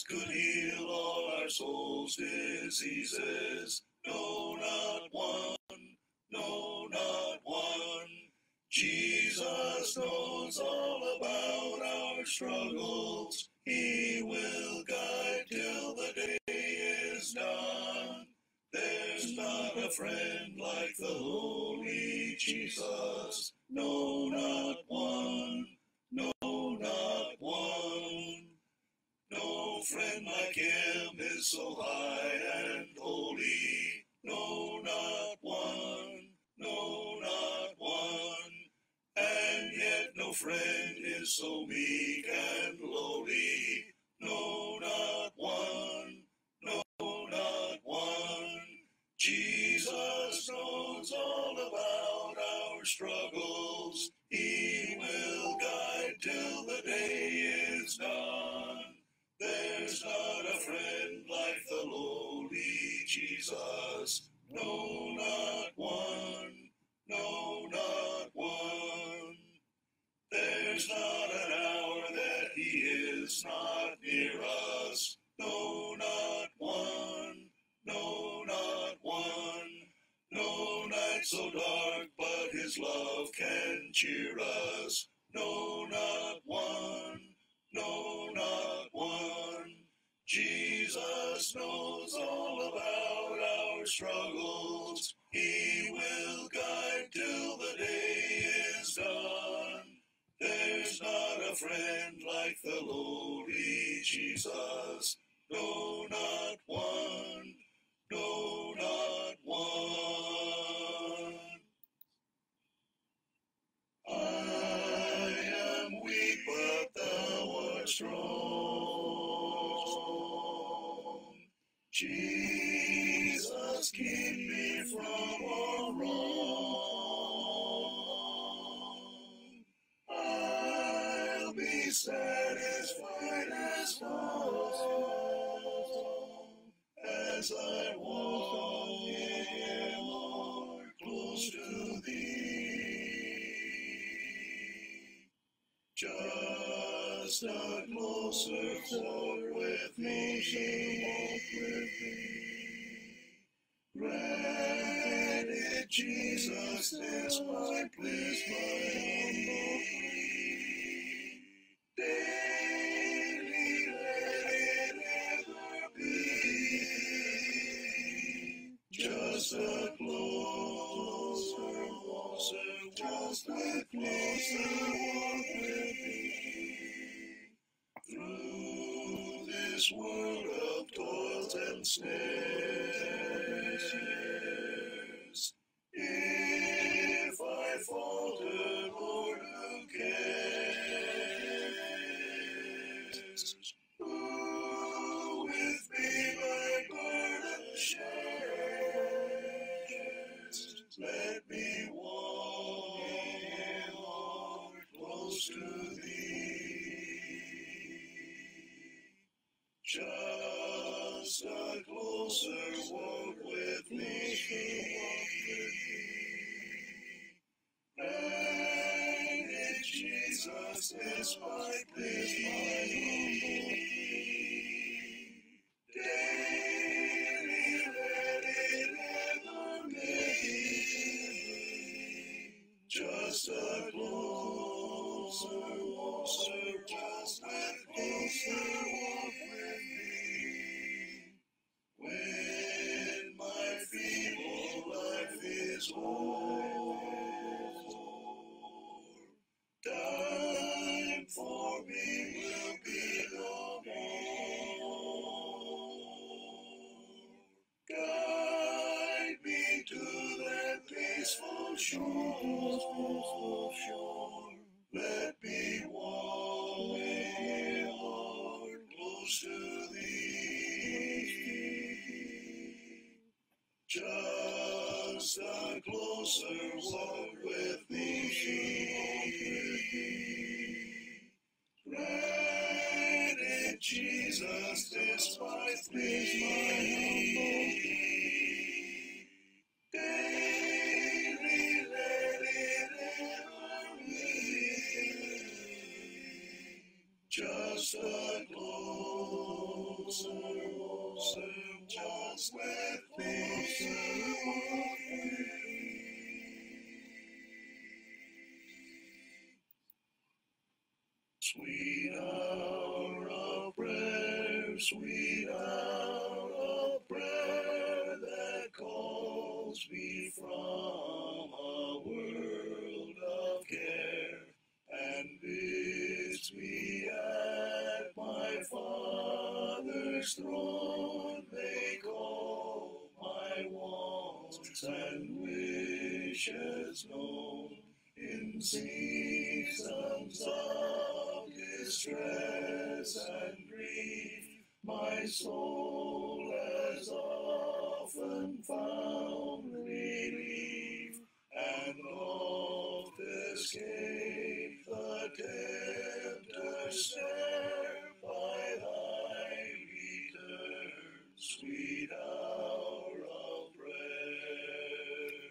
Jesus could heal all our soul's diseases. No, not one. No, not one. Jesus knows all about our struggles. He will guide till the day is done. There's not a friend like the Holy Jesus. No, not one. No, not one. No friend like him is so high and holy. No, not one. No, not one. And yet no friend is so meek and lowly. No, not one. No, not one. Jesus knows all about our struggles. He will guide till the day is done. There's not a friend like the lowly Jesus. No, not one. No, not one. There's not an hour that he is not near us. No, not one. No, not one. No night so dark, but his love can cheer us. No, not one. No, not one. Jesus knows all about our struggles. He will guide till the day is done. There's not a friend like the lowly Jesus. No, not one. No, not one. I am weak, but thou art strong. Jesus, keep me from all wrong. I'll be satisfied as long as I walk near, Lord, close to thee. Just a closer walk with me. Granted, Jesus, this my plea. Daily let it ever be. Just a closer walk, just a closer walk with me. Through this world of toils and snares, if I falter, Lord, who cares? Who with me my burden shares? Let me walk, Lord, close to thee. Just a closer walk with me. Granted, Jesus is my plea. Daily let it ever be. Just a closer walk, just a closer walk with me. When my feeble life is o'er, time for me will be no more. Guide me to that peaceful shore. Let me walk, Lord, close to thee. Just a closer walk with thee. Granted, Jesus, this my plea. Daily let it ever be. Just a closer Sweet hour of prayer, sweet hour of prayer that calls me from a world of care and bids me at my Father's throne make all my wants and wishes known. In seasons of distress and grief, my soul has often found relief, and oft escaped the tempter's snare by thy return, sweet hour of prayer.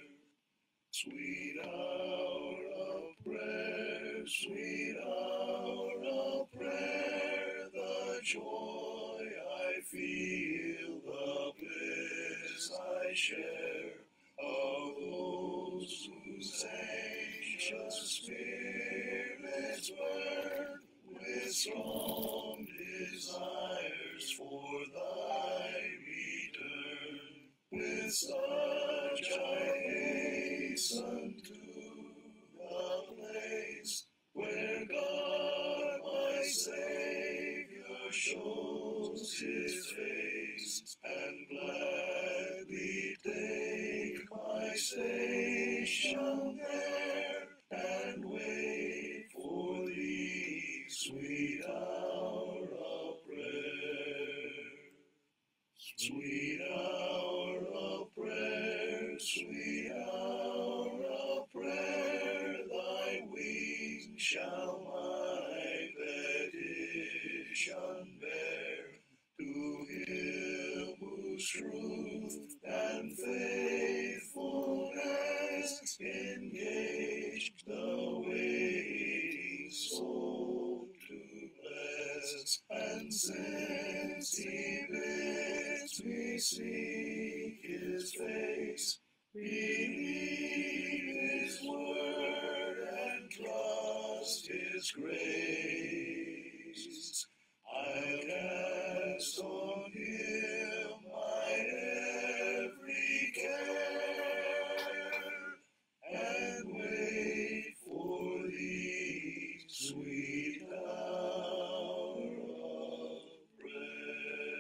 Sweet hour of prayer, sweet hour of prayer, the joy I feel, the bliss I share, of those whose anxious spirits burn with strong desires for thy return. With such I hasten to the place where God my Savior shows his face, and gladly take my station there, and wait for thee, sweet hour of prayer. Sweet hour of prayer, sweet hour of prayer, thy wings shall my petition bear to him whose truth and faithfulness engage the waiting soul to bless, and since he bids me seek his face, believe his word and trust his grace, I'll cast on him my every care, and wait for thee, sweet hour of prayer.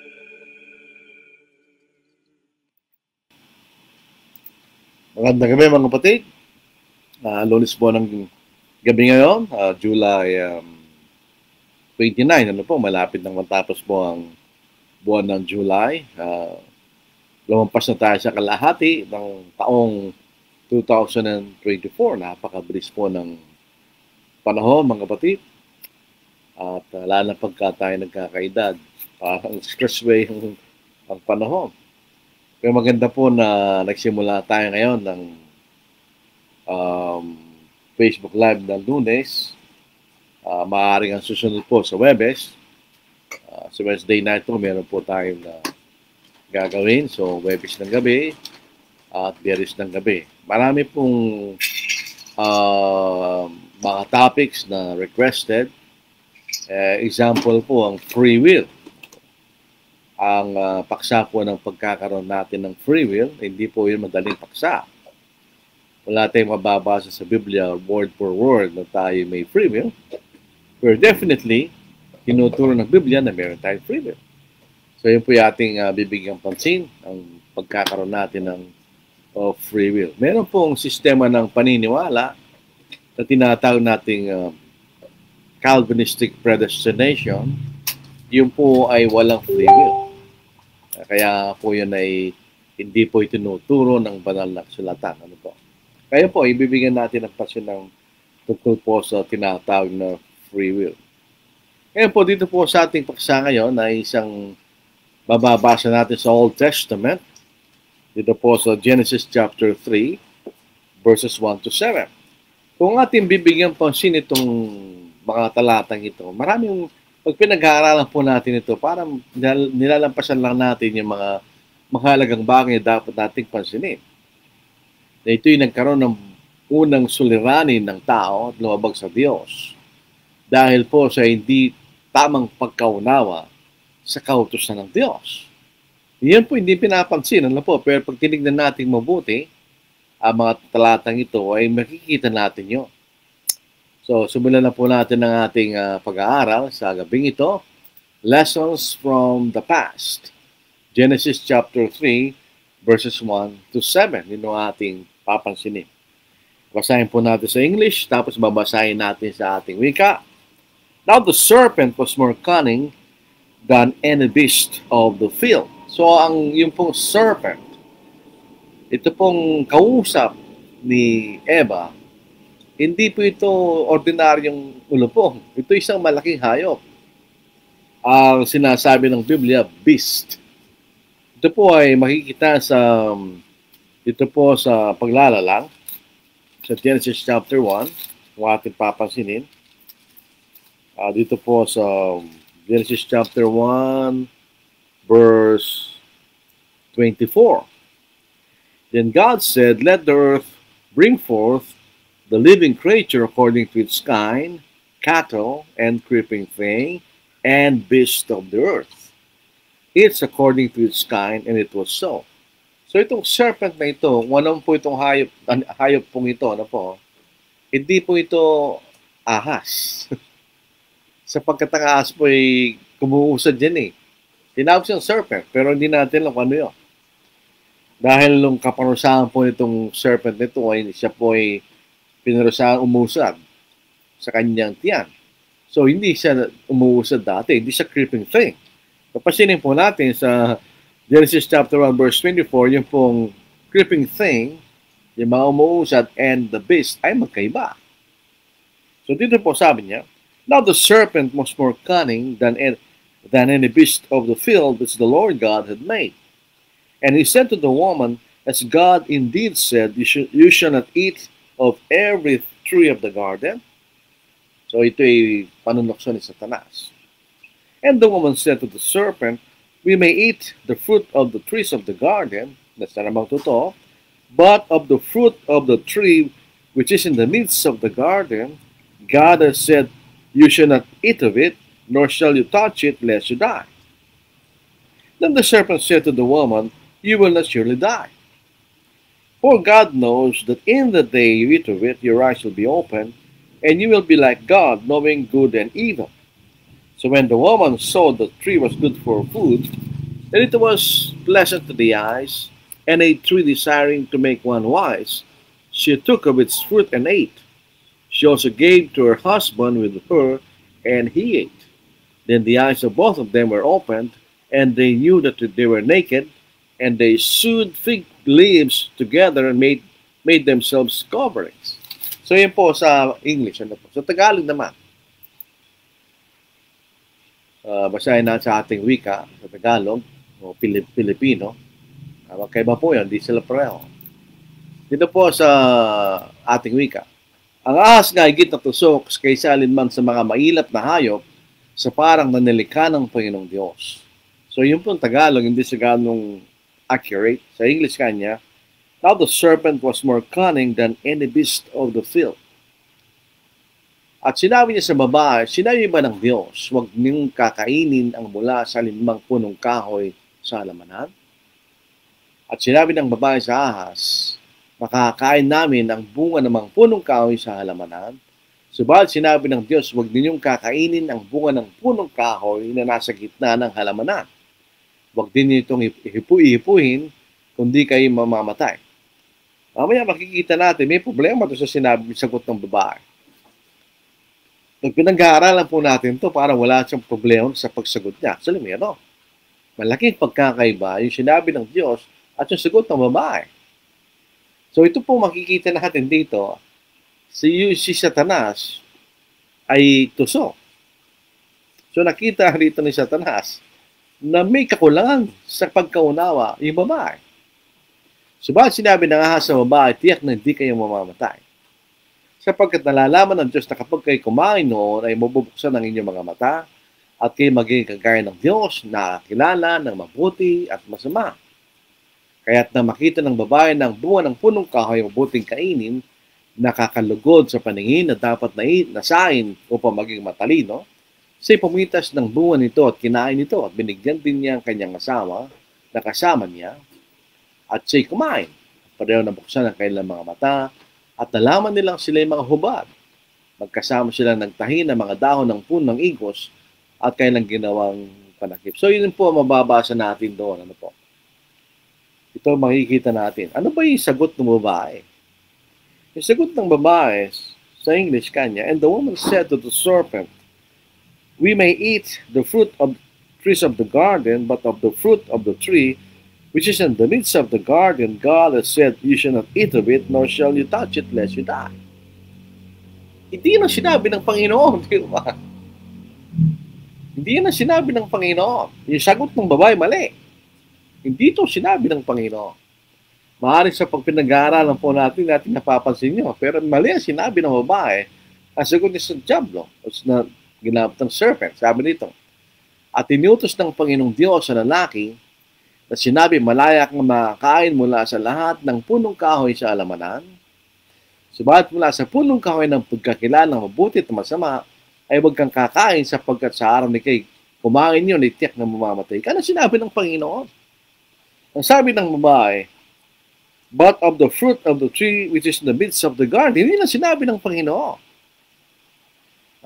Magandang gabi mga kapatid. Lunes po ng gabi ngayon, July 29. Ano po, malapit nang matapos po ang buwan ng July. Lumampas na tayo sa kalahati ng taong 2024. Napakabilis po ng panahon mga kapatid. At lalo na pagka tayo nagkakaedad, parang expressway ang panahon. Pero maganda po na nagsimula tayo ngayon ng Facebook Live ng Lunes. Maaaring ang susunod po sa Webes. Sa Wednesday night po, meron po tayong gagawin. So, Webes ng gabi at Biyernes ng gabi. Marami pong mga topics na requested. Example po, ang free will. Ang paksa po ng pagkakaroon natin ng free will, hindi po yun madaling paksa. Wala tayong mababasa sa Biblia word for word na tayo may free will. Pero definitely, tinuturo ng Biblia na meron tayong free will. So yun po yung ating bibigyang pansin, ang pagkakaroon natin ng free will. Meron pong sistema ng paniniwala na tinatawag nating Calvinistic predestination. Yun po ay walang free will. Kaya po yun ay hindi po itinuturo ng banal na kasulatan. Ano po? Kaya po, ibibigyan natin ang pasyon ng tungkol po sa tinatawag na free will. Ngayon po, dito po sa ating paksa ngayon ay isang bababasa natin sa Old Testament. Dito po sa Genesis chapter 3, verses 1 to 7. Kung ating bibigyan pansin itong mga talatang ito, maraming pag pinag-aaralan po natin ito, parang nilalampasan lang natin yung mga mahalagang bagay na dapat nating pansinin. Na ito'y nagkaroon ng unang suliranin ng tao at lumabag sa Diyos. dahil po sa hindi tamang pagkaunawa sa kautusan ng Diyos. Yan po hindi pinapansin, ano po, pero pag tinignan natin mabuti, ang mga talatang ito ay makikita natin yun. So, simulan na po natin ang ating pag-aaral sa gabing ito. Lessons from the Past. Genesis chapter 3, verses 1 to 7. Yun ang ating papansinin. Basahin po natin sa English, tapos babasahin natin sa ating wika. Now the serpent was more cunning than any beast of the field. So, yung pong serpent, ito pong kausap ni Eva, hindi po ito ordinaryong ulupong. Ito isang malaking hayop. Ang sinasabi ng Biblia, beast. Ito po ay makikita sa paglalalang sa Genesis chapter 1, kung ating papansinin. Dito po sa Genesis chapter 1, verse 24. Then God said, let the earth bring forth the living creature according to its kind, cattle and creeping thing, and beast of the earth. It's according to its kind, and it was so. So itong serpent na ito, walang po itong hayop pong ito, ano po, hindi po ito ahas. Sapagkat ang ahas po ay kumuusad yan eh. Tinawag siyang serpent, pero hindi natin alam kung ano yun. Dahil nung kaparusahan po nitong serpent nito, ay siya po ay pinarusahan umusad sa kanyang tiyan. So, hindi siya umuusad dati, hindi siya creeping thing. Kapasinin po natin sa Genesis chapter 1, verse 24, yung pong creeping thing, yung mga umuusad, and the beast ay magkaiba. So, dito po sabi niya, now the serpent was more cunning than any beast of the field which the Lord God had made. And he said to the woman, as God indeed said, you shall not eat of every tree of the garden. So ito ay panunokso ni Satanas. And the woman said to the serpent, we may eat the fruit of the trees of the garden, that's na namang totoo, but of the fruit of the tree which is in the midst of the garden, God has said, you shall not eat of it, nor shall you touch it, lest you die. Then the serpent said to the woman, you will not surely die. For God knows that in the day you eat of it, your eyes will be opened, and you will be like God, knowing good and evil. So when the woman saw the tree was good for food, and it was pleasant to the eyes, and a tree desiring to make one wise, she took of its fruit and ate. She also gave to her husband with her, and he ate. Then the eyes of both of them were opened, and they knew that they were naked, and they sewed fig leaves together and made themselves coverings. So yun po sa English. Ano po? Sa Tagalog naman. Basahin na sa ating wika, sa Tagalog, o Pilipino. Magkaiba po yan, di sila pareho. Dito po sa ating wika. Ang ahas nga higit na tusok kaysa alinman sa mga mailap na hayop sa parang nanilikha ng Panginoong Diyos. So yun po ang Tagalog, hindi sa ganong accurate. Sa English kanya, now the serpent was more cunning than any beast of the field. At sinabi niya sa babae, sinabi ba ng Diyos, huwag niyong kakainin ang mula sa alinmang punong kahoy sa halamanan? At sinabi ng babae sa ahas, makakain namin ang bunga ng mga punong kahoy sa halamanan. Subalit sinabi ng Diyos, huwag ninyong kakainin ang bunga ng punong kahoy na nasa gitna ng halamanan. Huwag din niyo itong ihipuhin, kundi kayo mamamatay. Mamaya makikita natin, may problema ito sa sagot ng babae. Pag pinag-aaralan po natin ito, parang wala siyang problema sa pagsagot niya. So, malaking pagkakaiba yung sinabi ng Diyos at yung sagot ng babae. So, ito po makikita natin dito, si Satanas ay tuso. So, nakita rito ni Satanas na may kakulangan sa pagkaunawa yung babae. Subalit sinabi ng ahas sa babae, tiyak na hindi kayo mamamatay. Sapagkat nalalaman ng Diyos na kapag kayo kumain noon ay mabubuksan ang inyong mga mata at kayo magiging kagaya ng Diyos na kilala ng mabuti at masama. Kaya't na makita ng babae ng bunga ng punong kahoy mabuting kainin, nakakalugod sa paningin na dapat nasain upang maging matalino, siya'y pumitas ng bunga nito at kinain nito at binigyan din niya ang kanyang asawa na kasama niya at siya'y kumain. Pareho nabuksan ang kanilang mga mata at nalaman nilang sila'y mga hubad. Magkasama sila nagtahi ng mga dahon ng punong igos at kanilang ginawang panakip. So yun po mababasa natin doon. Ano po? Ito makikita natin. Ano ba yung sagot ng babae? Yung sagot ng babae sa English kanya, and the woman said to the serpent, "We may eat the fruit of trees of the garden, but of the fruit of the tree which is in the midst of the garden, God has said, you shall not eat of it, nor shall you touch it, lest you die." Hindi na sinabi ng Panginoon, di ba? Hindi na sinabi ng Panginoon. Yung sagot ng babae, mali. Hindi ito sinabi ng Panginoon. Maaaring sa pagpinag-aaralan po natin napapansin nyo. Pero mali ang sinabi ng babae. Ang sagot niya sa Diablo, na ginamit ng serpent. Sabi nito, at inutos ng Panginoong Diyos sa lalaki na sinabi, malaya kang makakain mula sa lahat ng punong kahoy sa alamanan. Subalit mula sa punong kahoy ng pagkakilalang mabuti at masama, ay huwag kang kakain sapagkat sa araw ni kay kumain yun, itiyak na mamamatay. Kaya sinabi ng Panginoon. Ang sabi ng babae, but of the fruit of the tree which is in the midst of the garden, hindi na sinabi ng Panginoon.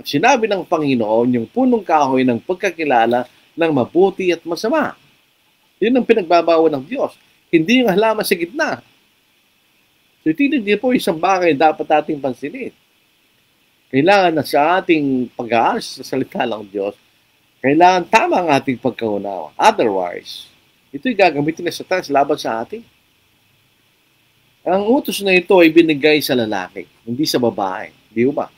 At sinabi ng Panginoon yung punong kahoy ng pagkakilala ng mabuti at masama. Yun ang pinagbabawal ng Diyos. Hindi yung halaman sa gitna. So, hindi po isang bagay dapat ating pansinin. Kailangan na sa ating pag-aaral sa salita ng Diyos, kailangan tama ang ating pagkaunawa. Otherwise, ito'y gagamitin na Satanas laban sa atin. Ang utos na ito ay binigay sa lalaki, hindi sa babae. Di ba?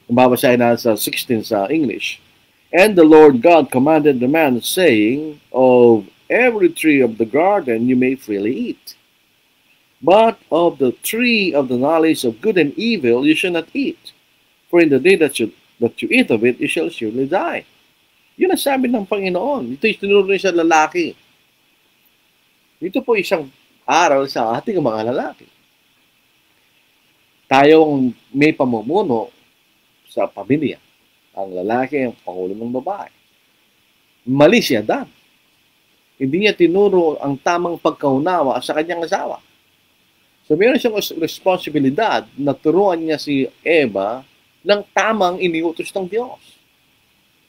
Kung babasahin na sa 16 sa English. And the Lord God commanded the man, saying, of every tree of the garden you may freely eat. But of the tree of the knowledge of good and evil you shall not eat. For in the day that you eat of it, you shall surely die. Yun ang sabi ng Panginoon. Ito'y tinuro sa lalaki. Ito po isang aral sa ating mga lalaki. Tayong may pamumuno sa pamilya. Ang lalaki ang pangulo ng babae. Mali si Adan. Hindi niya tinuro ang tamang pagkaunawa sa kanyang asawa. So meron siyang responsibilidad na turuan niya si Eva ng tamang iniutos ng Diyos.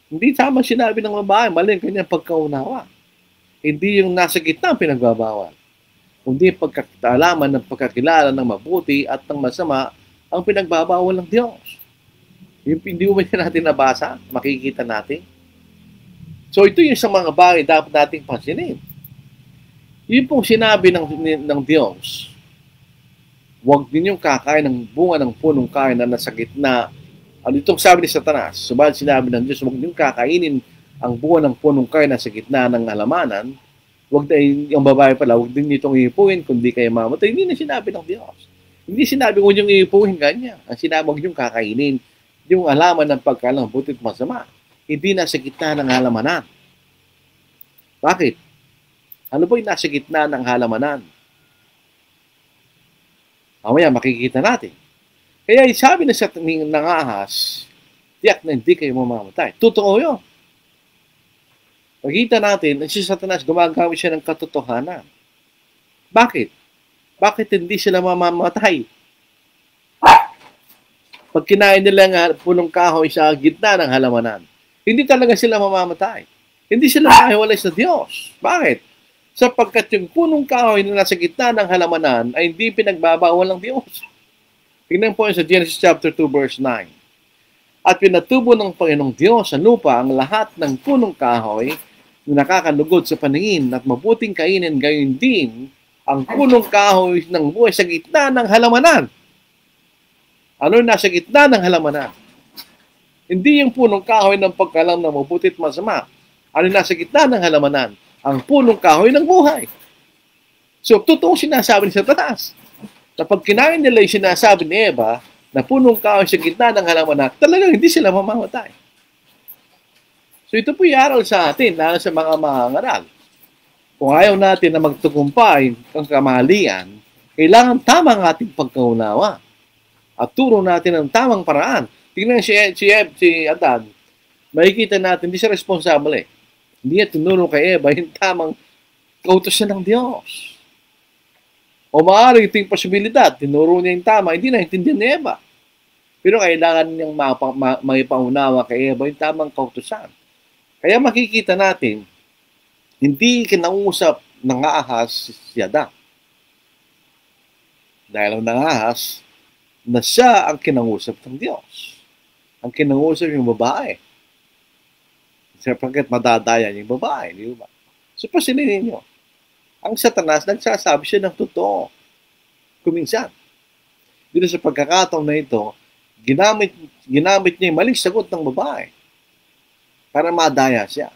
Hindi tama sinabi ng babae, mali ang kanyang pagkaunawa. Hindi yung nasa gitna ang pinagbabawal. Kundi pagkakalaman ng pagkakilala ng mabuti at ng masama ang pinagbabawal ng Diyos. Yung hindi mo natin nabasa, makikita natin. So ito yung isang mga bagay dapat nating pansinin. Yung pong sinabi ng Diyos, huwag ninyong kakain ng bunga ng punong kahoy na nasa gitna. Ano itong sabi ni Satanas? Subalit sinabi ng Diyos, huwag ninyong kakainin ang bunga ng punong kahoy na sa gitna ng halamanan. Huwag na yung babae pala, huwag din itong iipuin kundi kayo mamatay. Hindi na sinabi ng Diyos. Hindi sinabi huwag niyong iipuin ganyan. Ang sinabi huwag niyong kakainin yung halaman ng pagkalang butit masama. Hindi nasa gitna ng halamanan. Bakit? Ano ba yung nasa gitna ng halamanan? Mamaya makikita natin. Kaya sabi na sa nangahas, tiyak na hindi kayo mamamatay. Totoo yun. Makikita natin na si Satanas gumagamit siya ng katotohanan. Bakit? Bakit hindi sila mamamatay? Pag kinain nila nga punong kahoy sa gitna ng halamanan, hindi talaga sila mamamatay. Hindi sila mahiwalay sa Diyos. Bakit? Sapagkat yung punong kahoy na nasa gitna ng halamanan ay hindi pinagbabawal ng Diyos. Tingnan po sa Genesis chapter 2 verse 9. At pinatubo ng Panginoong Diyos sa lupa ang lahat ng punong kahoy na nakakalugod sa paningin at mabuting kainin, gayon din ang punong kahoy ng buhay sa gitna ng halamanan. Ano yung nasa gitna ng halamanan? Hindi yung punong kahoy ng pagkalam na mabuti at masama. Ano yung nasa gitna ng halamanan? Ang punong kahoy ng buhay. So, totoo sinasabi ni Satanas. Na pag kinain nila yung sinasabi ni Eva, na punong kahoy sa gitna ng halamanan, talagang hindi sila mamamatay. So, ito po yung aral sa atin, lalo sa mga mangangaral. Kung ayaw natin na magtugumpay ang kamalian, kailangan tama ang ating pagkaunawa. at turo natin ang tamang paraan. Tingnan si Adan, makikita natin, hindi siya responsable. Hindi niya tinuro kay Eva yung tamang kautosan ng Diyos. O maaaring ito yung posibilidad, tinuro niya yung tama, hindi naintindihan ni Eva. Pero kailangan niyang maipaunawa kay Eva yung tamang kautosan. Kaya makikita natin, hindi kinausap ng ahas si Adan. Dahil ang nangahas, na siya ang kinausap ng Diyos. Ang kinausap yung babae. Sapagkat madadayan yung babae, di ba? So, pasinin ninyo. Ang Satanas, nagsasabi siya ng totoo. Kuminsan. Dito sa pagkakataon na ito, ginamit niya yung maling sagot ng babae para madaya siya.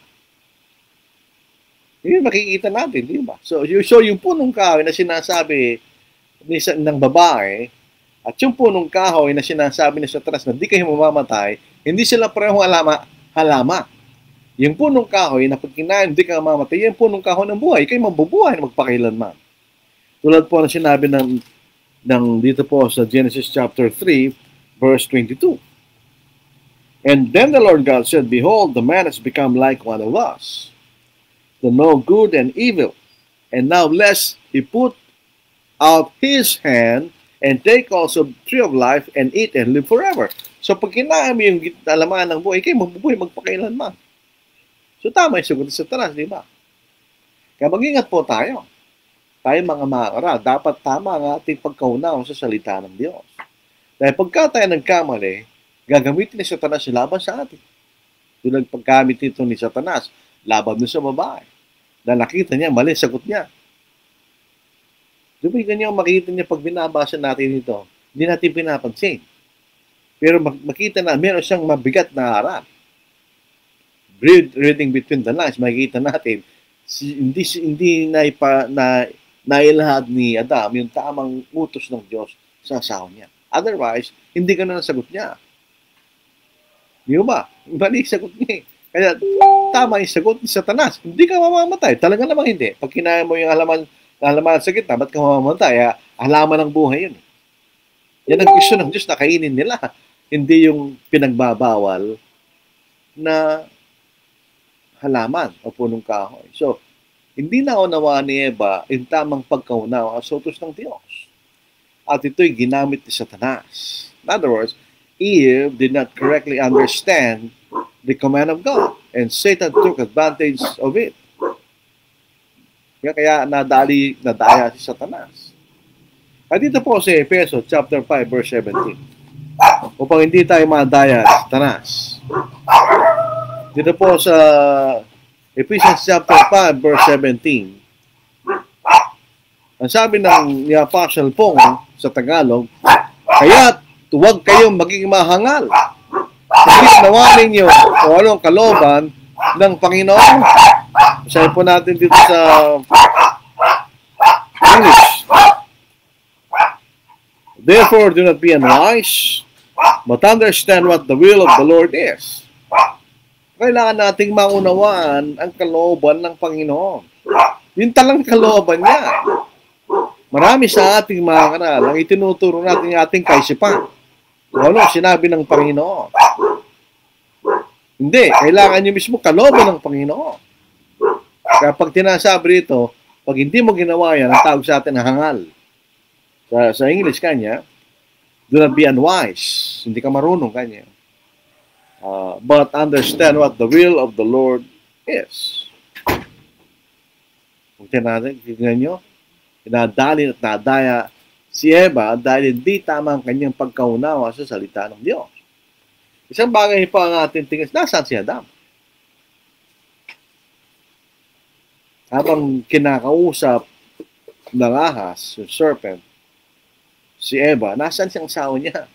Yun makikita natin, di ba? So yung punong kahoy na sinasabi ng babae at yung punong kahoy na sinasabi ni Satanas na di kayo mamamatay, hindi sila parehong halama. Yung punong kahoy na pag kinain, hindi ka mamamatay, yung punong kahoy ng buhay, kayo mabubuhay na magpakailanman. Tulad po na sinabi ng dito po sa Genesis chapter 3, verse 22. And then the Lord God said, Behold, the man has become like one of us, to know good and evil. And now lest he put out his hand and take also the tree of life and eat and live forever. So pag kinain mo yung alaman ng buhay, kayo mabubuhay magpakailanman. So tama yung sagot sa Satanas, di ba? Kaya mag-ingat po tayo. Tayo mga makakara, dapat tama ang ating pagkaunaw sa salita ng Diyos. Dahil pagka tayo nagkamali, gagamitin ni Satanas yung laban sa atin. Tulad paggamit ito ni Satanas, laban doon sa babae. Na nakita niya, mali sagot niya. Di ba ganyan makita niya pag binabasa natin ito? Hindi natin pinapansin. Pero makita na, meron siyang mabigat na harap. Reading between the lines, makikita natin, hindi nailahad ni Adam yung tamang utos ng Diyos sa asawa niya. Otherwise, hindi ka na nasagot niya. Di ba? Mali sagot niya. Kaya tama yung sagot ni Satanas. Hindi ka mamamatay. Talaga namang hindi. Pag kinain mo yung halaman sa gitna, ba't ka mamamatay? Halaman ng buhay yun. Yan ang gusto ng Diyos na kainin nila. Hindi yung pinagbabawal na halaman o punong kahoy. So, hindi naunawa ni Eva yung tamang pagkaunawa sa utos ng Diyos. At ito'y ginamit ni Satanas. In other words, Eve did not correctly understand the command of God, and Satan took advantage of it. Kaya nadaya si Satanas. At dito po sa Efeso chapter 5 verse 17. Upang hindi tayo madaya si Satanas. Dito po sa Ephesians chapter 5 verse 17. Ang sabi ni Apostle Pong sa Tagalog, kaya huwag kayong maging mahangal. Hindi nawa ninyo o anong kalooban ng Panginoon. Basahin po natin dito sa English. Therefore, do not be unwise, but understand what the will of the Lord is. Kailangan nating maunawaan ang kalooban ng Panginoon. Yun talang kalooban niya. Marami sa ating mga kanal ang itinuturo natin yung ating kaisipan. Kung ano sinabi ng Panginoon. Hindi, kailangan nyo mismo kalooban ng Panginoon. Kapag tinasabi rito, pag hindi mo ginawa yan, ang tawag sa atin na hangal. Sa English kanya, do not be unwise. Hindi ka marunong kanya. But understand what the will of the Lord is. Kung tingnan nyo, pinadali at nadaya si Eva dahil hindi tama ang kanyang pagkaunawa sa salita ng Diyos. Isang bagay pa ang ating tingin, nasaan si Adam? Habang kinakausap ng ahas, yung serpent, si Eva, nasaan siyang asawa niya?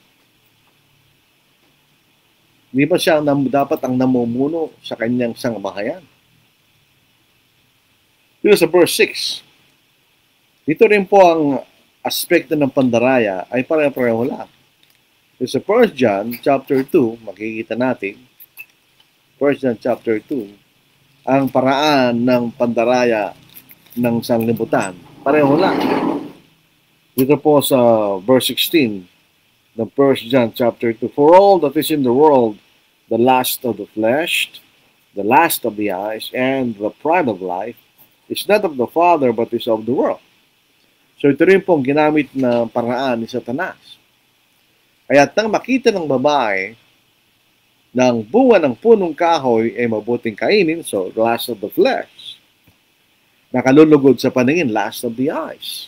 Hindi ba siya dapat ang namumuno sa kanyang sangbahayan? Dito sa verse 6, dito rin po ang aspekto ng pandaraya ay pare-pareho lang. Dito sa 1 John chapter 2, makikita natin, 1 John chapter 2, ang paraan ng pandaraya ng sanglibutan. Pareho lang. Dito po sa verse 16, The 1 John chapter 2. For all that is in the world, the lust of the flesh, the lust of the eyes, and the pride of life, is not of the Father, but is of the world. So ito rin pong ginamit na paraan ni Satanas. Kaya nang makita ng babae ng bunga ng punong kahoy ay mabuting kainin, so lust of the flesh, nakalulugod sa paningin, lust of the eyes,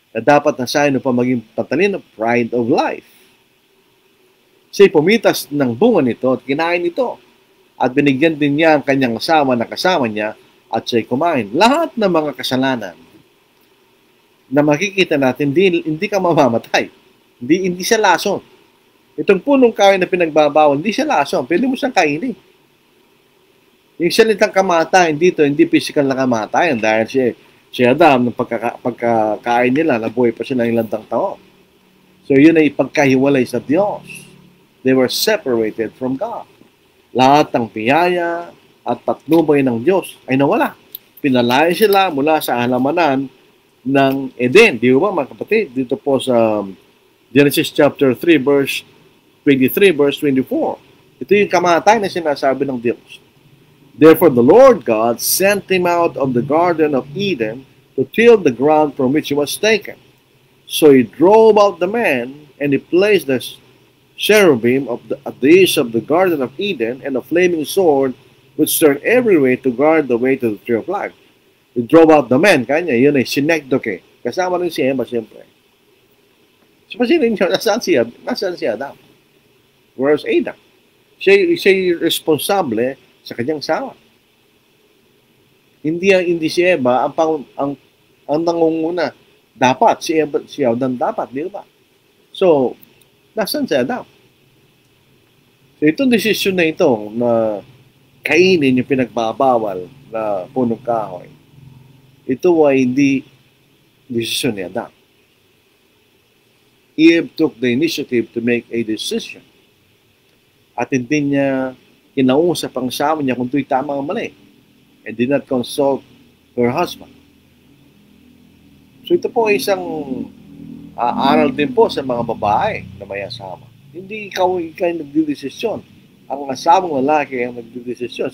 na dapat nasayin pa maging patalino, pride of life. Siya'y pumitas ng bunga nito at kinain ito. At binigyan din niya ang kanyang asawa na kasama niya at siya'y kumain. Lahat ng mga kasalanan na makikita natin, hindi ka mamamatay. Hindi siya lason. Itong punong kahoy na pinagbabawal, hindi siya lason. Pwede mo siyang kainin. Yung salitang kamatayan dito, hindi physical na kamatayan dahil si Adam, nung pagkakain nila, nabuhay pa siya ng ilang taon. So yun ay pagkahiwalay sa Diyos. They were separated from God. Lahat ng biyaya at patnubay ng Diyos ay nawala. Pinalaya sila mula sa halamanan ng Eden. Di ba mga kapatid? Dito po sa Genesis chapter 3 verse 23, verse 24. Ito yung kamatayan na sinasabi ng Diyos. Therefore the Lord God sent him out of the Garden of Eden to till the ground from which he was taken. So he drove out the man, and he placed the cherubim at the east of the Garden of Eden, and a flaming sword which turned every way to guard the way to the tree of life. He drove out the man, kanya, yun ay sinekdoke. Kasama rin si Eva, siyempre. So, pasinin nyo, nasaan si Adam? Whereas Adam? Siya responsable sa kanyang sawa. Hindi si Eva ang nangunguna. Dapat, si Adam dapat, di ba? So, nasaan si Adam? So, itong desisyon na ito na kainin yung pinagbabawal na punong kahoy, ito ay hindi desisyon ni Adam. Eve took the initiative to make a decision. At hindi niya kinausap ang asawa niya kung ito'y tama o mali. And did not consult her husband. So ito po ay isang aral din po sa mga babae na may asawa. Hindi ikaw nagdidesisyon. Ang asawang lalaki ang nagdidesisyon.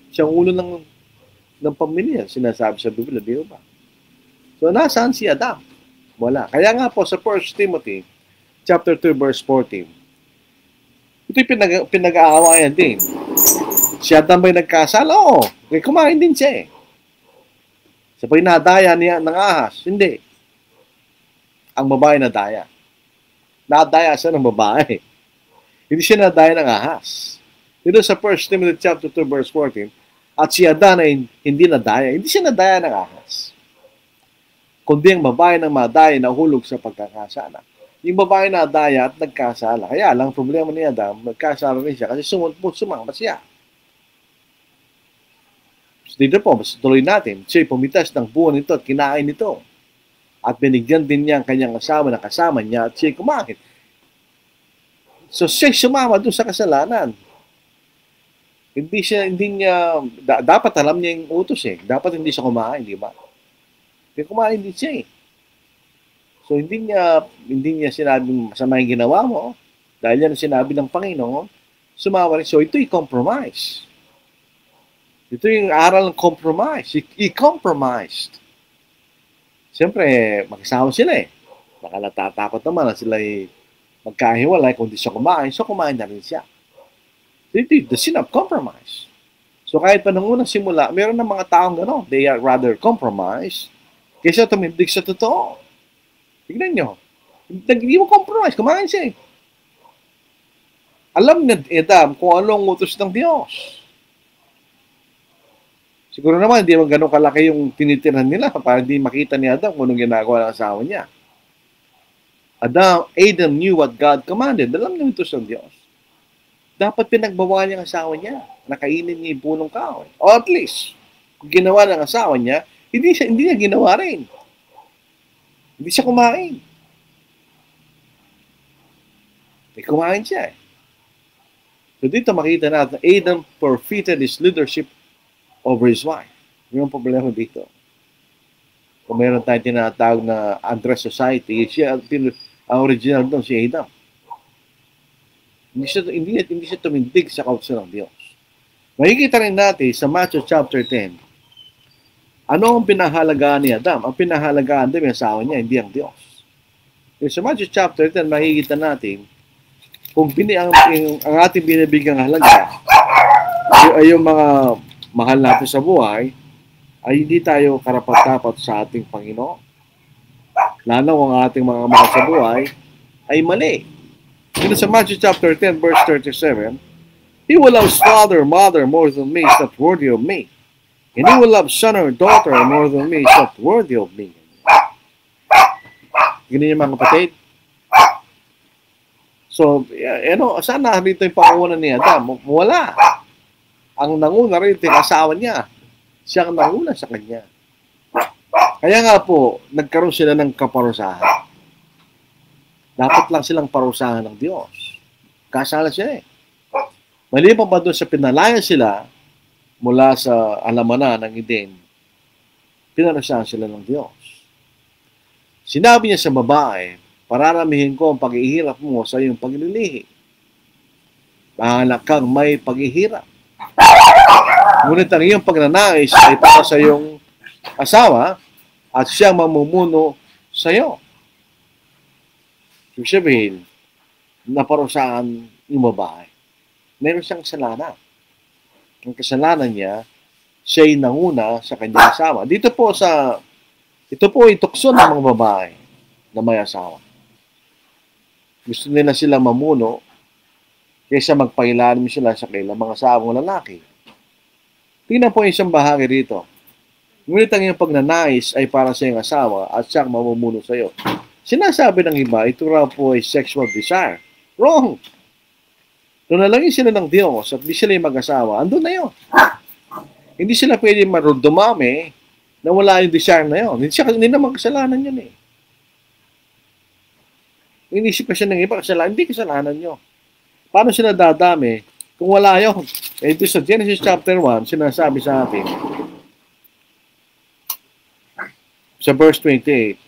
Siyang ulo ng pamilya, sinasabi sa Biblia, di ba? So nasaan si Adam? Wala. Kaya nga po sa 1 Timothy chapter 2 verse 14, ito'y pinag-aawayan din. Si Adam ba'y nagkasala? Oo. Kumain din siya eh. Sa ba'y nadaya niya ng ahas? Hindi. Ang babae nadaya. Nadaya siya ng babae. Hindi siya nadaya ng ahas. Dito sa 1 Timothy chapter 2 verse 14, at si Adan ay hindi nadaya. Hindi siya nadaya ng ahas. Kundi ang babae ng madaya na hulog sa pagkakasala. Yung babae na daya at nagkasala. Kaya lang, problema ni Adam, nagkasala rin siya kasi sumama siya. So, dito po, mas tuloy natin. Siya'y pumitas ng buwan nito at kinain nito. At binigyan din niya ang kanyang asawa na kasama niya at siya'y kumain. So, siya'y sumama doon sa kasalanan. Dapat alam niya yung utos eh. Dapat hindi siya kumain, di ba? Hindi kumain din siya eh. So, hindi niya sinabing masama yung ginawa mo. Dahil yan ang sinabi ng Panginoon, sumawa rin. So, ito'y compromise. Ito yung aral ng compromise. He compromised. Siyempre, magkasama sila eh. Baka natatakot naman na sila'y magkahiwalay kung di siya kumain. So, kumain na rin siya. So, ito yung the sin of compromise. So, kahit pa nung unang simula, meron ng mga taong gano'n. They are rather compromised kaysa tumindig sa totoo. Tignan nyo. Hindi mo compromise. Kumain siya eh. Alam ni Adam kung anong utos ng Diyos. Siguro naman, hindi naman ganun kalaki yung tinitirhan nila para hindi makita ni Adam kung anong ginagawa ng asawa niya. Adam knew what God commanded. Alam niya utos ng Diyos. Dapat pinagbawal niya ang asawa niya. Nakainin niya yung punong kahoy. Or at least, kung ginawa ng asawa niya, hindi niya ginawa rin. Hindi siya kumain. Kumain siya eh. So dito makita natin, Adam forfeited his leadership over his wife. Yung problema dito. Kung meron tayong tinatawag na Andres Society, siya ang original doon, si Adam. Hindi siya tumindig sa kautusan ng Diyos. Makikita rin natin sa Matthew chapter 10, ano ang pinahalagaan ni Adam? Ang pinahalagaan din yung asawa niya, hindi ang Diyos. Sa Matthew chapter 10, makikita natin kung ang ating binibigyang halaga ay yung mga mahal natin sa buhay, ay hindi tayo karapat-dapat sa ating Panginoon. Lalo kung ang ating mga mahal sa buhay ay mali. Dito sa Matthew chapter 10, verse 37, he who loves father or mother more than me is not worthy of me. And he who loves son or daughter more than me is not worthy of me. Ganyan yung mga kapatid. So, saan narito yung pangunan ni Adam? Wala. Ang nanguna rin yung asawa niya. Siya ang nanguna sa kanya. Kaya nga po, nagkaroon sila ng kaparusahan. Dapat lang silang parusahan ng Diyos. Kasala siya eh. Maliban pa doon sa pinalaya sila mula sa alamanan ng Eden, pinarusahan sila ng Diyos. Sinabi niya sa babae, pararamihin ko ang paghihirap mo sa iyong paglilihi. Bahala kang may paghihirap. Ngunit ang iyong pagnanais ay para sa iyong asawa at siyang mamumuno sa iyo. Ibig sabihin, naparusahan yung babae. Meron siyang kasalanan. Ang kasalanan niya, siya'y nanguna sa kanyang asawa. Ito po ay tukso ng mga babae na may asawa. Gusto nila sila mamuno kaysa magpailalim sila sa kailang mga asawang lalaki. Tingnan po yung isang bahagi rito. Ngunit ang iyong pagnanais ay para sa iyong asawa at siyang mamumuno sa iyo. Sinasabi ng iba, ito raw po ay sexual desire. Wrong! Doon nalangin sila ng Diyos at di sila yung mag-asawa, andun na yun. Hindi sila pwede dumami na wala yung desire na yun. Hindi naman kasalanan yun eh. Inisip pa siya ng iba, hindi kasalanan nyo. Paano sila dadami kung wala yun? Ito sa Genesis chapter 1, sinasabi sa atin, sa verse 28,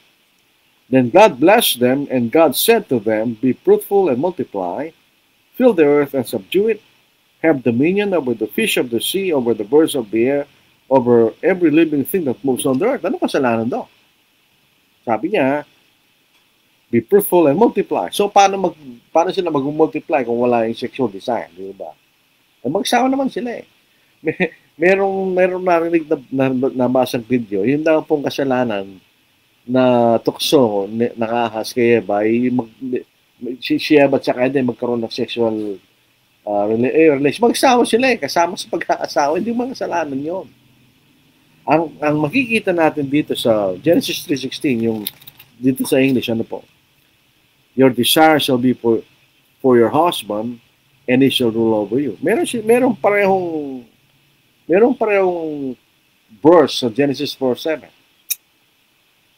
then God blessed them, and God said to them, be fruitful and multiply, fill the earth and subdue it, have dominion over the fish of the sea, over the birds of the air, over every living thing that moves on the earth. Ano kasalanan daw? Sabi niya, be fruitful and multiply. So, paano sila mag-multiply kung wala yung sexual desire? Di ba? Magsawa naman sila eh. Merong narinig na nabasang video. Yun daw pong kasalanan na tukso, nakahas kay Eva, si Eva at saka Eden magkaroon ng sexual relation. Magsawa sila eh. Kasama sa pag-aasawa. Hindi mga kasalanan yun. Ang makikita natin dito sa Genesis 3:16, yung dito sa English, ano po? Your desire shall be for your husband, and he shall rule over you. Merong parehong verse sa Genesis 4:7.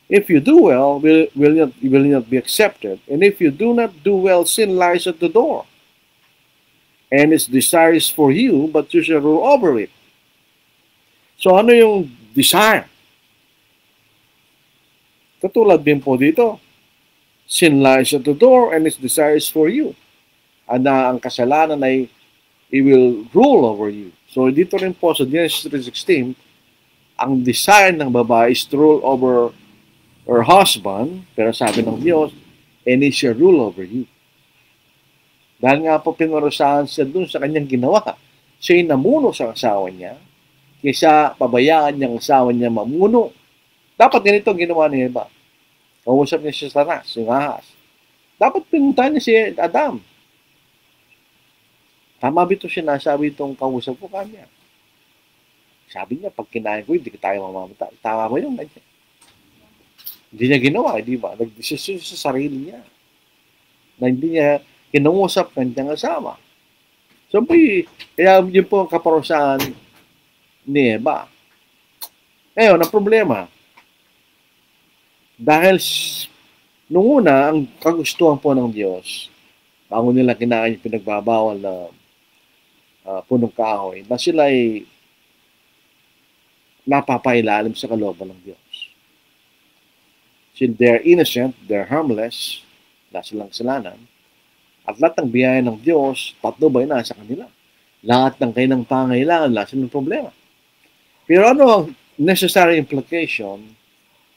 If you do well, will not be accepted. And if you do not do well, sin lies at the door. And its desire is for you, but you shall rule over it. So ano yung desire? Katulad din po dito. Sin lies at the door, and its desire is for you. Ang kasalanan ay it will rule over you. So dito rin po sa Genesis 3:16, ang desire ng babae is to rule over her husband, pero sabi ng Diyos, and it shall rule over you. Dahil nga po pinarusahan siya dun sa kanyang ginawa. Siya'y namuno sa asawa niya, kaysa pabayaan niyang asawa niya mamuno. Dapat ganito ang ginawa niya iba. Kausap niya si Satanas, yung ahas. Dapat pinuntahan niya si Adam. Tama ba ito sinasabi itong kausap ko kanya? Sabi niya, pag kinain ko, hindi tayo mamamatay. Tama ba yun? Hindi niya ginawa, di ba? Nag-desisyon sa sarili niya. Na hindi niya kinungusap kanyang asawa. So, kaya yun po ang kaparusahan ni Eva. Ngayon, ang problema, dahil nung una, ang kagustuhan po ng Diyos, bago nila kinain yung pinagbabawal na punong kahoy, na sila ay napapailalim sa kalooban ng Diyos. So they're innocent, they're harmless, wala silang kasalanan, At lahat ng biyaya ng Diyos, patnubay na sa kanila. Lahat ng kanilang pangailangan, lahat ng problema. Pero ano ang necessary implication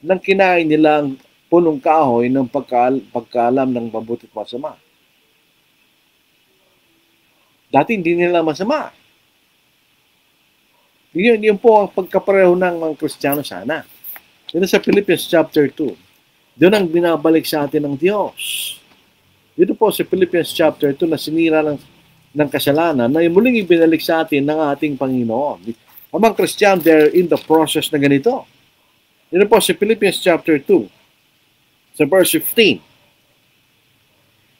ng kinain nilang punong kahoy ng pagkaalam ng mabuti at masama? Dati hindi nila masama. Yun po ang pagkapareho ng mga Kristiyano sana. Yun sa Philippians chapter 2. Doon ang binabalik sa atin ng Diyos. Dito po sa Philippians chapter 2 na sinira ng kasalanan na muling ibinalik sa atin ng ating Panginoon. Ang mga Kristiyano, they're in the process na ganito. Dito po sa Philippians chapter 2, sa verse 15.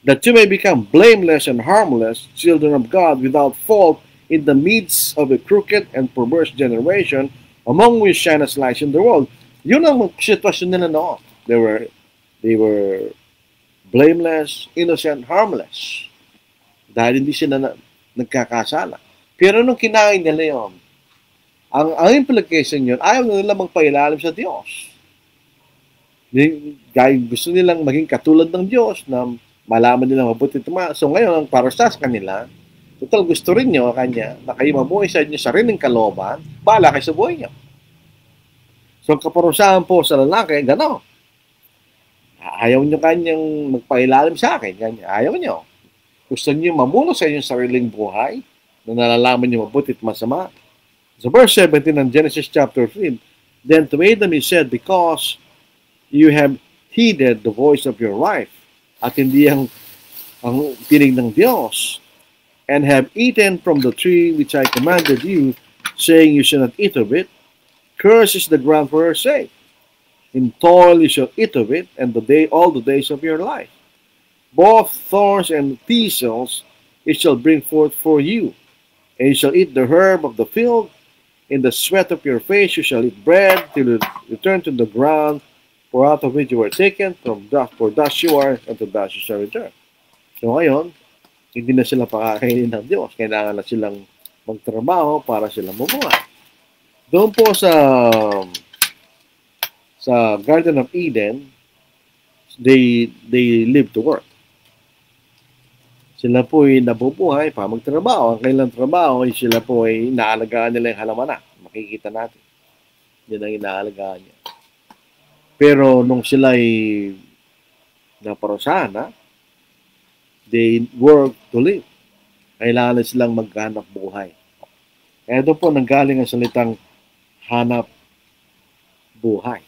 That you may become blameless and harmless, children of God, without fault, in the midst of a crooked and perverse generation, among which shine as lights in the world. Yun ang sitwasyon nila noon. They were blameless, innocent, harmless. Dahil hindi sila nagkakasala. Pero nung kinain nila yun, ang implication yun, ayaw nila magpailalim sa Diyos. Gusto nilang maging katulad ng Diyos na malaman nilang mabuti tuma. So ngayon, ang para sa kanila, total gusto rin nyo kanya na kayo mabuhay sa inyo sariling kalooban, bahala kayo sa buhay nyo. So kaparusahan po sa lalaki, gano'n. Ayaw nyo kanyang magpailalim sa akin. Kanya. Ayaw nyo. Gusto nyo mamuno sa inyong sariling buhay na nalalaman nyo mabuti at masama. So verse 17 ng Genesis chapter 3, Then to Adam he said, Because you have heeded the voice of your wife, at hindi ang tinig ng Diyos, and have eaten from the tree which I commanded you, saying you shall not eat of it, cursed is the ground for her sake. In toil you shall eat of it, and all the days of your life. Both thorns and thistles it shall bring forth for you, and you shall eat the herb of the field. In the sweat of your face you shall eat bread, till you return to the ground, for out of which you were taken, for dust you are, and to dust you shall return. So ngayon, hindi na sila pakakainin ng Diyos. Kailangan na silang magtrabaho para silang mabuhay. Doon po sa Garden of Eden, they live to work. Sila po ay nabubuhay pa magtrabaho. Ang kailang trabaho ay sila po ay inaalagaan nila yung halamanan. Makikita natin. Yan ang inaalagaan niya. Pero nung sila ay naparusahan, they work to live. Kailangan silang maghanap buhay. Kaya doon po nanggaling ang salitang hanap buhay.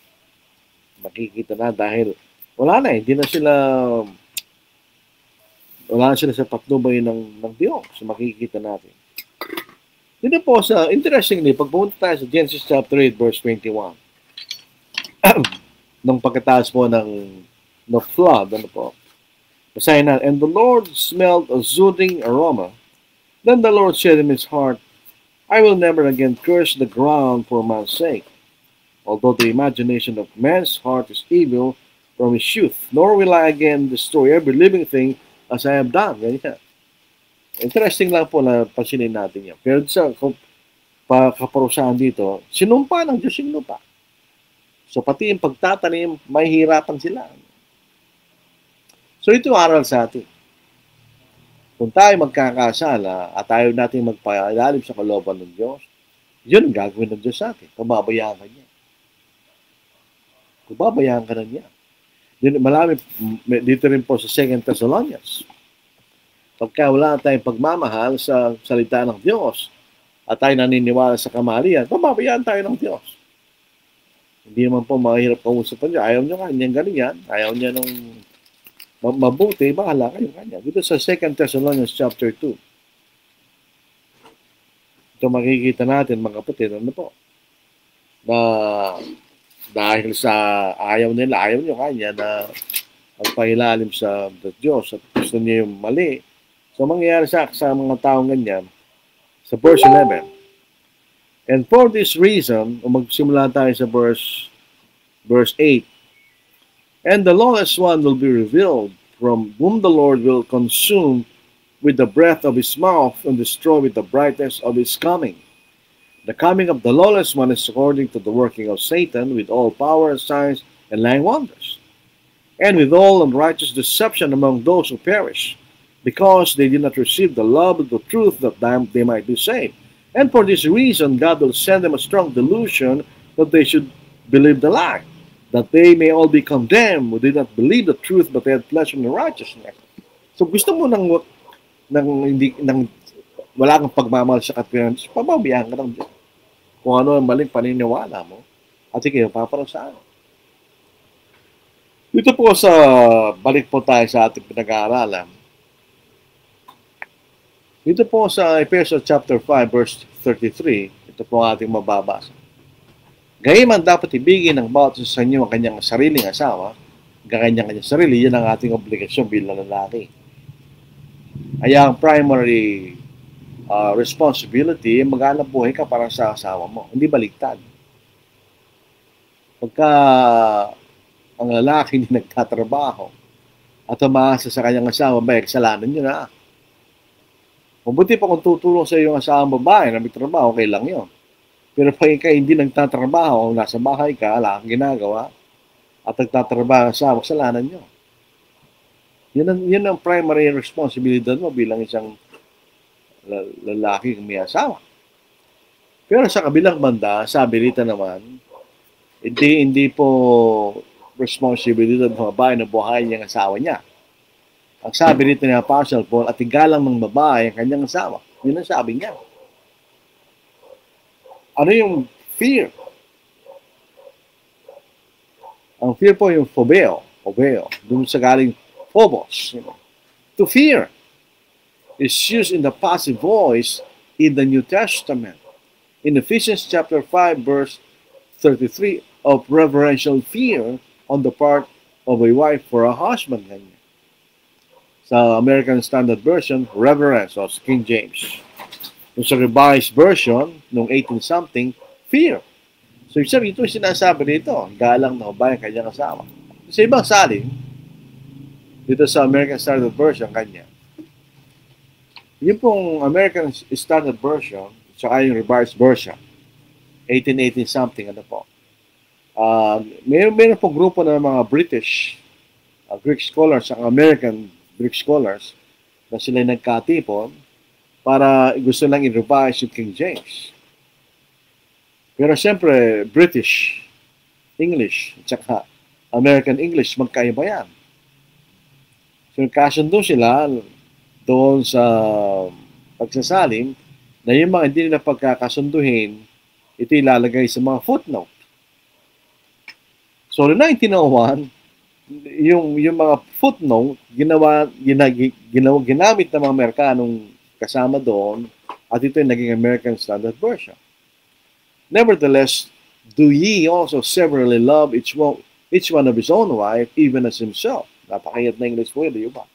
Makikita na dahil wala na, hindi na sila sa patnubay ng Diyos. So makikita natin. Dito po interestingly, pag pumunta tayo sa Genesis chapter 8 verse 21, nung pagkataas po ng flood, ano po, basahin na, And the Lord smelled a soothing aroma. Then the Lord said in his heart, I will never again curse the ground for man's sake, although the imagination of man's heart is evil from his youth, nor will I again destroy every living thing as I have done. Ganyan. Interesting lang po na pansinin natin yan. Pero sa kaparusahan dito, sinumpa ng Diyos yung lupa. So pati yung pagtatanim, may hirapan sila. So ito aral sa atin. Kung tayo magkakasala at ayaw natin magpailalim sa kalooban ng Diyos, yun ang gagawin ng Diyos sa atin. Pababayaan ka niya. Pababayaan ka na niya. Dito rin po sa 2 Thessalonians. Pagka wala tayong pagmamahal sa salita ng Diyos at tayo naniniwala sa kamalian, pababayaan tayo ng Diyos. Hindi naman po mahirap kausap niya. Ayaw niya kanyang ganyan. Ayaw niya nung mabuti, bahala kayo kanya. Dito sa 2 Thessalonians chapter 2. Ito makikita natin mga kapatid, ano po, na dahil sa ayaw nyo kanya na magpailalim sa Diyos at gusto niya yung mali. So mangyayari sa mga taong ganyan, sa verse 11. And for this reason, magsimula tayo sa verse 8, And the lawless one will be revealed, from whom the Lord will consume with the breath of his mouth and destroy with the brightness of his coming. The coming of the lawless one is according to the working of Satan, with all power, signs, and lying wonders, and with all unrighteous deception among those who perish, because they did not receive the love of the truth that they might be saved. And for this reason, God will send them a strong delusion that they should believe the lie, that they may all be condemned who did not believe the truth but had pleasure in the righteousness. So gusto mo ng wala kang pagmamahal sa katwiran, pababayaan ka ng Diyos. Kung ano ang maling paniniwala mo, at ikaw paparusahan. Dito po sa, balik po tayo sa ating pinag-aaralan. Dito po sa Ephesians chapter 5 verse 33, ito po ating mababasa. Gayunman dapat ibigin ng bawat isa sa inyo ang kanyang sariling asawa, kanyang sarili, yan ang ating obligasyon bilang lalaki. Kaya ang primary responsibility, maghanap buhay ka para sa asawa mo, hindi baliktad. Pagka ang lalaki hindi nagtatrabaho at umaasa sa kanyang asawa, kasalanan nyo na. Mabuti pa kung tutulong sa iyong asawang babae na may trabaho, okay lang yun. Pero pag ikaw hindi nagtatrabaho, nasa bahay ka, wala kang ginagawa, at nagtatrabaho ang asawa, kasalanan nyo. Yun ang primary responsibility mo bilang isang lalaki kung may asawa. Pero sa kabilang banda, sabi rito naman, hindi po responsibility ng babae na buhayin niyang asawa niya. Ang sabi rito ni Apostle Paul, at igalang ng babae ang kanyang asawa. Yun ang sabi niya. Ano yung fear? Ang fear po yung phobeo. Doon sa galing phobos. To fear is used in the passive voice in the New Testament. In Ephesians chapter 5 verse 33 of reverential fear on the part of a wife for a husband. Sa American Standard Version, reverence o King James. Yung sa Revised Version, noong 18-something, fear. So, ito yung sinasabi dito, galang na babae kanyang asawa. Sa ibang salin, dito sa American Standard Version, kanya. Yung pong American Standard Version, saka yung Revised Version, 18-something, ano po. Mayroon pong grupo ng mga British Greek scholars, ang American Greek scholars, na sila nagkatipon para gusto lang i-revise yung King James. Pero siyempre, British English at saka American English, magkaiba yan. So, kasundo sila doon sa pagsasalim na yung mga hindi nila pagkakasunduhin, ito ilalagay sa mga footnote. So, in 1901, yung mga footnote ginamit ng mga Amerikanong kasama doon at ito yung naging American Standard Version. Nevertheless, do ye also severally love each one of his own wife, even as himself. Napakayat na English po yun, di ba?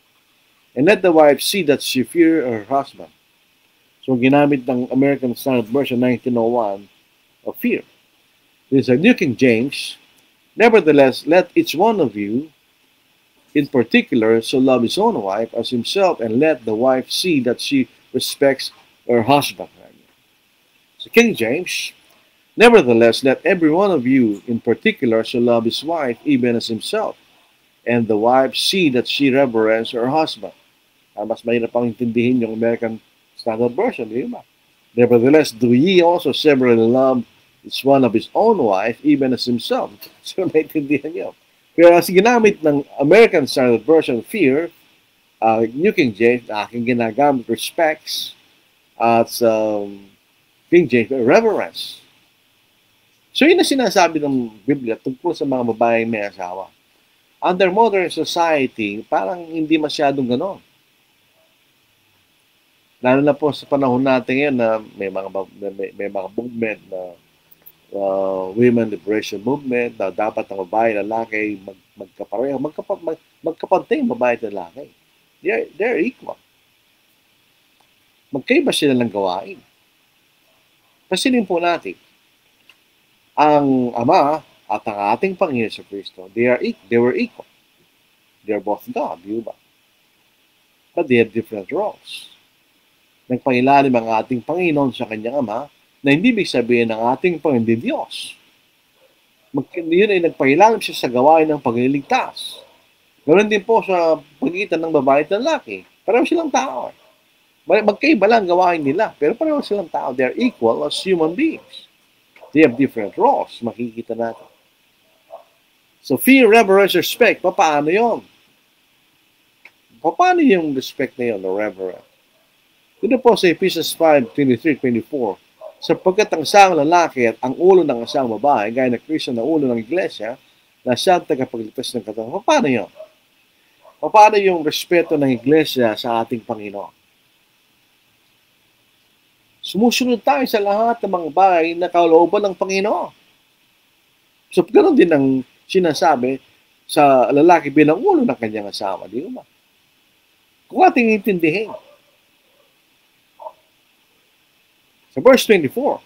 And let the wife see that she fear her husband. So, ginamit ng American Standard Version 1901 of fear. This is a New King James. Nevertheless, let each one of you, in particular, so love his own wife as himself, and let the wife see that she respects her husband. So King James, nevertheless, let every one of you, in particular, so love his wife even as himself, and the wife see that she reverence her husband. Mas mahirap pang intindihin yung American Standard Version, di ba? Nevertheless, do ye also severally love each one of his own wife, even as himself. So, naintindihan niyo. Pero as ginamit ng American Standard Version, fear, New King James, aking ginagamit, respects, at King James, reverence. So, yun na sinasabi ng Biblia tungkol sa mga babaeng may asawa. Under modern society, parang hindi masyadong ganon. Lalo na po sa panahon natin ngayon na may mga movement na women liberation movement na dapat ang babae at lalaki magkapareho, magkapantay ang babae at lalaki. They're equal. Magkaiba sila ng gawain. Pasilin po natin, ang Ama at ang ating Panginoon sa Kristo, they were equal. They're both God, di ba? But they had different roles. Nagpangilalim ang ating Panginoon sa kanyang Ama, na hindi ibig sabihin ng ating Panginoon Diyos. Yun ay nagpailalim siya sa gawain ng pagliligtas. Ganoon din po sa pagitan ng babae at lalaki. Pareho silang tao. Magkaiba lang gawain nila, pero pareho silang tao. They're equal as human beings. They have different roles. Makikita natin. So, fear, reverence, respect. Paano yun? Paano yung respect na yun, o reverence? Dito po sa Ephesians 5:23-24, sapagkat ang isang lalaki at ang ulo ng isang babae, gaya na Kristo na ulo ng iglesia, na siya ang tagapagligtas ng katawan. Paano yun? Paano yung respeto ng iglesia sa ating Panginoon? Sumusunod tayo sa lahat ng mga bagay na kalooban ng Panginoon. So, ganoon din ang sinasabi sa lalaki bilang ulo ng kanyang asawa. Di ba? Kung ating intindihin. Sa verse 24,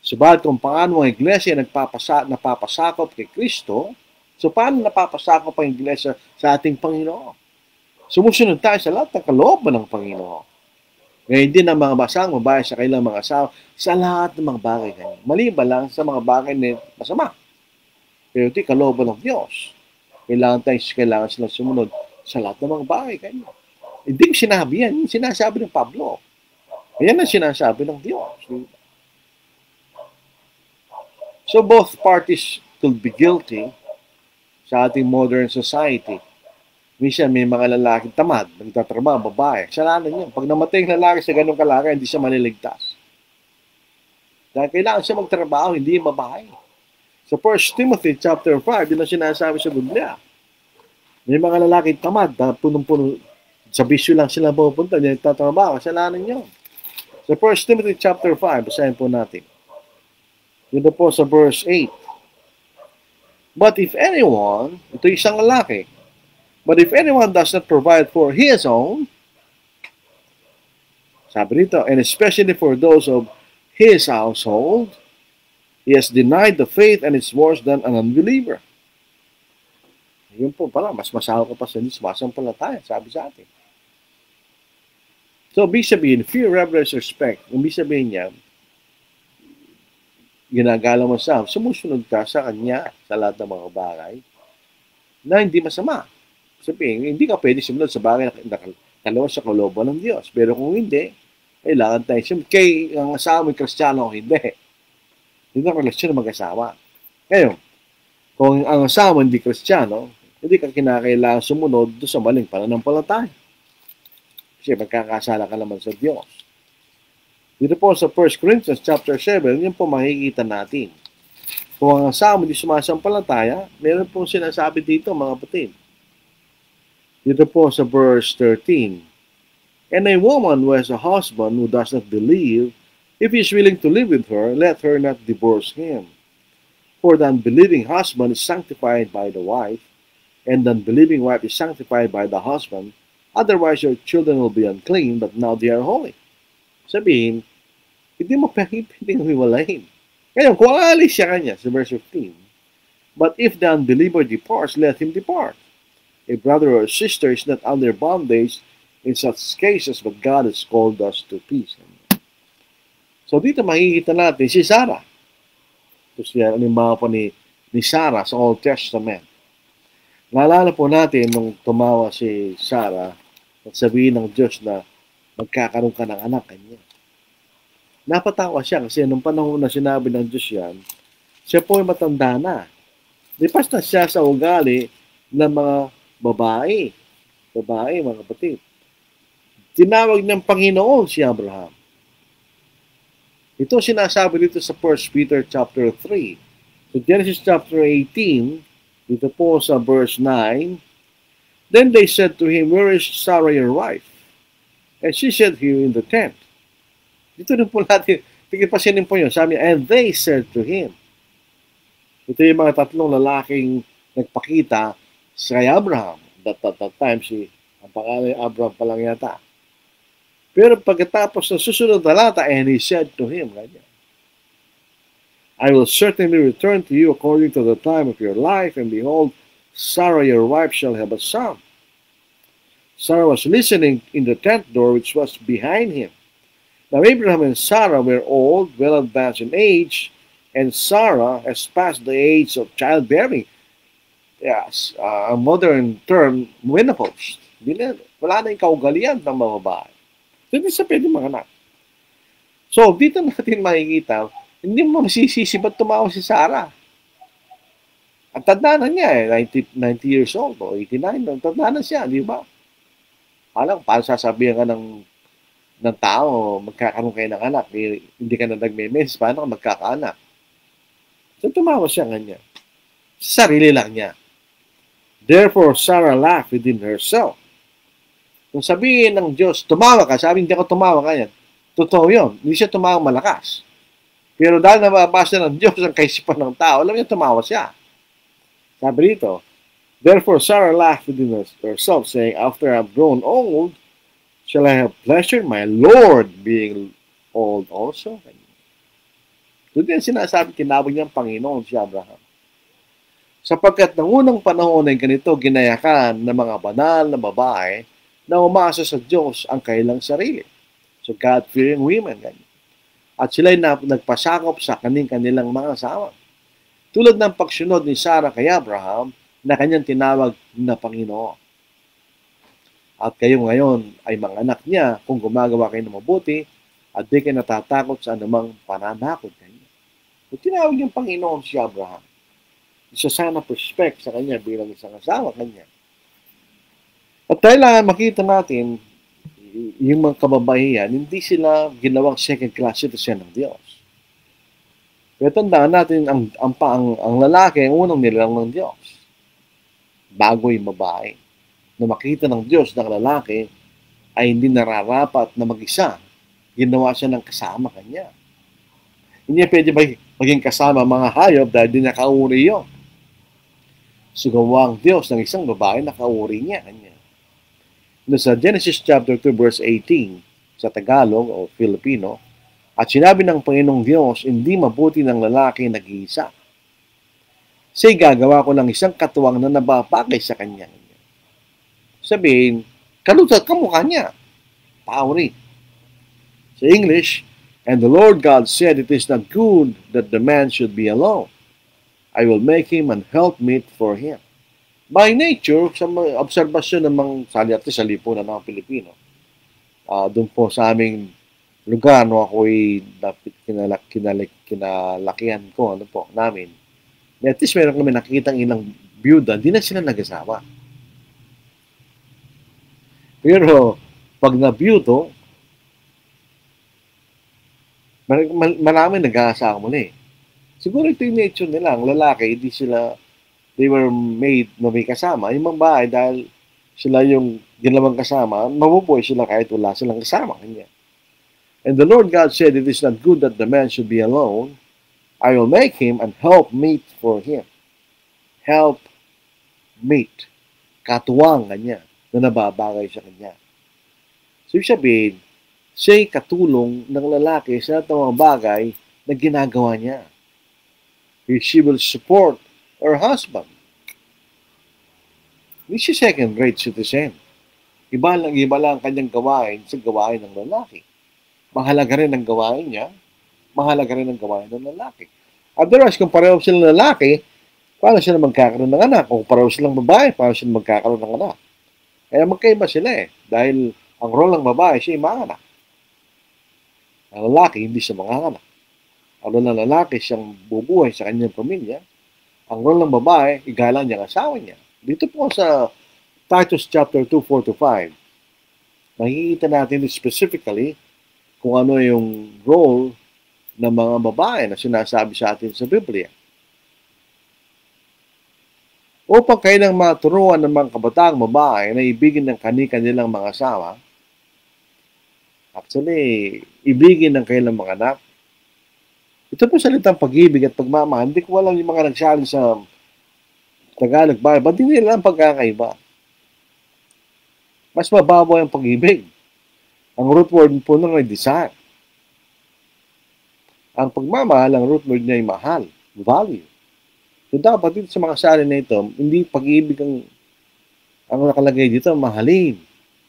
subalit kung paano ang iglesia napapasakop kay Kristo, so paano napapasakop ang iglesia sa ating Panginoon? Sumusunod tayo sa lahat ng kalooban ng Panginoon. Ngayon din ang mga basang babae sa kailang mga asawa sa lahat ng mga bagay ganyan. Maliban lang sa mga bagay na masama. Pero ito kalooban ng Diyos. Kailangan silang sumunod sa lahat ng mga bagay ganyan. Hindi sinabi yan. Sinasabi ng Pablo. Yan ang sinasabi ng Diyos. So both parties could be guilty sa ating modern society. Minsan may mga lalaking tamad, nagtatrabaho, babae. Kasalanan niya. Pag namatay ang lalaki sa ganung kalaki, hindi siya maliligtas. Dahil kailangan siya magtrabaho, hindi yung babae. Sa 1 Timothy chapter 5, yun ang sinasabi sa Biblia. May mga lalaking tamad, punong-puno, sa bisyo lang sila pupunta, hindi nagtatrabaho. Kasalanan niya. Sa 1 Timothy chapter 5, basahin po natin. Dito po sa verse 8. But if anyone, ito isang lalaki, but if anyone does not provide for his own, sabi dito, and especially for those of his household, he has denied the faith and is worse than an unbeliever. Yun po pala, mas masaho ka pa sa Diyos, masampalataya, sabi sa atin. So, ibig sabihin, fear, reverence, respect, ibig sabihin niya, ginagala mo sa sumusunod ka sa kanya sa lahat ng mga bagay na hindi masama. Sabihin, hindi ka pwede sumunod sa bagay na kalawas sa kalooban ng Diyos. Pero kung hindi, kailangan tayo sumunod. Kay ang asawa mo Kristiyano, hindi. Hindi na relasyon ng mag-asawa. Ngayon, kung ang asawa hindi Kristiyano, hindi ka kinakailangan sumunod doon sa maling pananampalataya. Kasi magkakasala ka naman sa Diyos. Dito po sa 1 Corinthians chapter 7, yun po makikita natin. Kung ang asawa hindi sumasampalataya, meron po sinasabi dito mga kapatid. Dito po sa verse 13. And a woman who has a husband who does not believe, if he is willing to live with her, let her not divorce him. For the unbelieving husband is sanctified by the wife, and the unbelieving wife is sanctified by the husband. Otherwise, your children will be unclean, but now they are holy. Sabihin, hindi mo pwedeng hiwalayin. Ngayon, kung aalis siya kanya, sa verse 15, but if the unbeliever departs, let him depart. A brother or sister is not under bondage in such cases, but God has called us to peace. So dito makikita natin si Sarah. Ito siya, halimbawa po ni Sarah sa Old Testament. Naalala po natin nung tumawa si Sarah at sabihin ng Diyos na magkakaroon ka ng anak kanya. Napatawa siya kasi nung panahon na sinabi ng Diyos yan, siya po ay matanda na. Lipas na siya sa ugali ng mga babae, mga kapatid. Tinawag ng Panginoon si Abraham. Ito sinasabi dito sa 1 Peter chapter 3. So Genesis chapter 18, dito po sa verse 9, then they said to him, where is Sarah your wife? And she said, here in the tent. Dito rin po natin, tigipasinin po yun. Sabi niya, and they said to him. Ito yung mga tatlong lalaking nagpakita sa kay Abraham. That time, ang pangalan Abraham pa lang yata. Pero pagkatapos ng susunod na lata, and he said to him, I will certainly return to you according to the time of your life, and behold, Sarah your wife shall have a son. Sarah was listening in the tent door which was behind him. Now Abraham and Sarah were old, well advanced in age, and Sarah has passed the age of childbearing. Yes, a modern term, menopause. Wala na yung kaugalian ng mga babae. So, hindi siya pwede manganak. So, dito natin makikita, hindi mo masisisi ba't tumawa si Sarah. Ang tanda na niya eh, 90 years old o 89, ang tanda na siya, di ba? Alam, paano sasabihan ka ng tao, magkakaroon kayo ng anak, hindi ka na nagme-mens, paano ka magkakaanak? So, tumawa siya ganyan. Sa sarili lang niya. Therefore, Sarah laughed within herself. Kung sabihin ng Diyos, tumawa ka, sabi hindi ako tumawa ka yan. Totoo yun. Hindi siya tumawa malakas. Pero dahil nababasa ng Diyos ang kaisipan ng tao, alam niya tumawa siya. Sabi dito, therefore Sarah laughed within herself, saying, after I've grown old, shall I have pleasure, my Lord being old also? Ito din sinasabi, tinawag niyang Panginoon si Abraham. Sapagkat ng unang panahon ay ganito, ginayakan ng mga banal na babae na umasa sa Diyos ang kailang sarili. So God-fearing women. Ganyan. At sila'y nagpasakop sa kanilang mga asawa. Tulad ng pagsunod ni Sarah kay Abraham na kanyang tinawag na Panginoon. At kayo ngayon ay mga anak niya kung gumagawa kayo ng mabuti at di kayo natatakot sa anumang pananakot kayo. So, tinawag niyang Panginoon si Abraham. Isa sana respect sa kanya bilang isang asawa kanya. At kailangan makita natin yung mga kababaihan, hindi sila ginawang second-class citizen ng Diyos. Kaya tandaan natin, ang lalaki ang unang nilalang ng Diyos. Bago yung babae. Na makita ng Diyos na ang lalaki ay hindi nararapat na mag-isa. Ginawa siya ng kasama kanya. Hindi pwede maging kasama mga hayop dahil di nakauri yun. Sugawa ang Diyos ng isang babae, nakauri niya kanya. Sa Genesis chapter 2 verse 18 sa Tagalog o Filipino, at sinabi ng Panginoong Diyos, hindi mabuti ng lalaki nag-iisa. Say, gagawa ko ng isang katuwang na nababagay sa kanya. Sabihin, kalutad kamukha niya. Tauri. Sa English, and the Lord God said, it is not good that the man should be alone. I will make him an helpmeet for him. By nature, sa obserbasyon ng mga salyate sa lipunan ng Pilipino, doon po sa aming lugar, no, ako'y kinalakihan ko, namin. At least meron kami nakikitang ilang byuda, hindi na sila nag-asawa. Pero, pag na-byudo, marami nag-aasawa muli. Siguro ito yung nature nila. Ang lalaki, they were made na may kasama. Yung mga bahay, dahil sila yung ginawang kasama, mabubuhay sila kahit wala silang kasama. Kanya. And the Lord God said, it is not good that the man should be alone. I will make him an helpmeet for him. Helpmeet. Katuwang kanya na nababagay sa kanya. So, ibig sabihin, siya'y katulong ng lalaki sa mga bagay na ginagawa niya. She will support her husband. Hindi siya second-rate citizen. Iba lang ang kanyang gawain sa gawain ng lalaki. Mahalaga rin ang gawain niya, mahalaga rin ang gawain ng lalaki. Otherwise, kung pareho silang lalaki, paano sila magkakaroon ng anak? Kung pareho silang babae, paano sila magkakaroon ng anak? Kaya magkaiba sila eh. Dahil ang role ng babae, siya ay manganak. Ang lalaki, hindi siya manganak. Ang role ng lalaki, siyang bubuhay sa kanyang pamilya. Ang role ng babae, igalang niya ang asawa niya. Dito po sa Titus chapter 2, 4-5, makikita natin specifically kung ano yung role ng mga babae na sinasabi sa atin sa Biblia. Upang kailang maturuan ng mga kabataang babae na ibigin ng kanilang mga asawa, actually, ibigin ng kailang mga anak. Ito po salitang pag-ibig at pagmamahal. Hindi ko alam yung mga nagsali sa Tagalog Bible. Ba't hindi nila ang pagkakaiba? Mas mababaw ang pag-ibig. Ang root word po nun ay desire. Ang pagmamahal, ang root word niya ay mahal, value. So dapat dito sa mga sali na ito, hindi pag-ibig ang nakalagay dito, mahalin.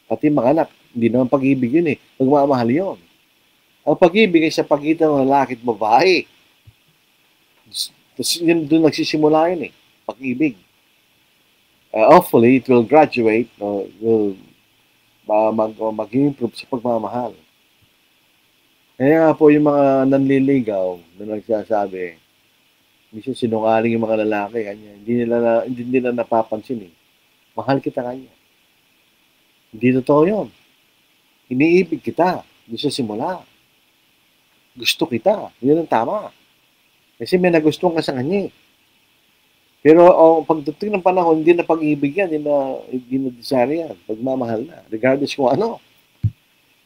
Pati mga anak, hindi naman pag-ibig yun eh. Pagmamahal yun. Ang pag-ibig ay sa pagitan ng lalaki at babae. Yun, doon nagsisimula yun eh. Pag-ibig. Hopefully, it will graduate, will mag-improve sa pagmamahal. Kaya nga po yung mga nanliligaw na nagsasabi, minsan sinungaling yung mga lalaki, kanya, hindi nila napapansin eh. Mahal kita kanya. Hindi totoo yun. Iniibig kita. Doon sa simula. Gusto kita. Yun ang tama. Kasi may nagustuhan ka sa kanya eh. Pero pagdating ng panahon, hindi na pag-ibig yan, hindi na desire yan. Pagmamahal na. Regardless kung ano.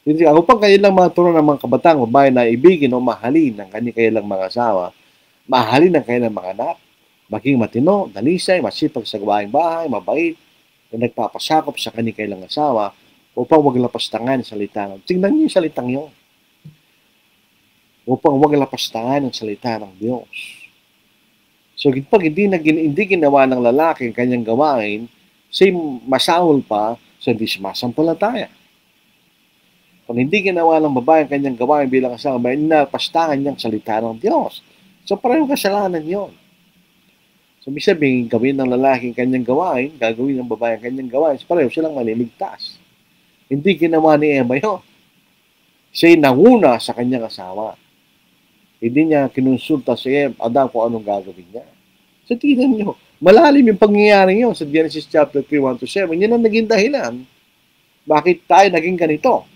Hindi, ako pang kayo lang mga turo ng mga kabataan, babae na ibigin o mahalin ng kanilang mga asawa, mahalin ng kanilang mga anak, maging matino, dalisay, masipag sa gawaing bahay, mabait, na nagpapasakop sa kanilang asawa upang wag lapastangan ang salita ng. Tingnan niyo yung salitang yun. Upang wag lapastangan ang salita ng Diyos. So, pag hindi ginawa ng lalaki ang kanyang gawain, masahol pa, so hindi sumasampalataya. Pag hindi ginawa ng babae ang kanyang gawain bilang asawa, may napastangan niyang salita ng Diyos. So, parehong kasalanan yon. So, ibig sabihin, gawin ng lalaki ang kanyang gawain, gagawin ng babae ang kanyang gawain, so pareho silang maliligtas. Hindi ginawa ni Eva yun. Siya'y nanguna sa kanyang asawa. Hindi niya kinonsulta si Adam kung anong gagawin niya. So, tingnan niyo, malalim yung pangyayari yun sa Genesis chapter 3, 1-7. Yan ang naging dahilan. Bakit tayo naging ganito?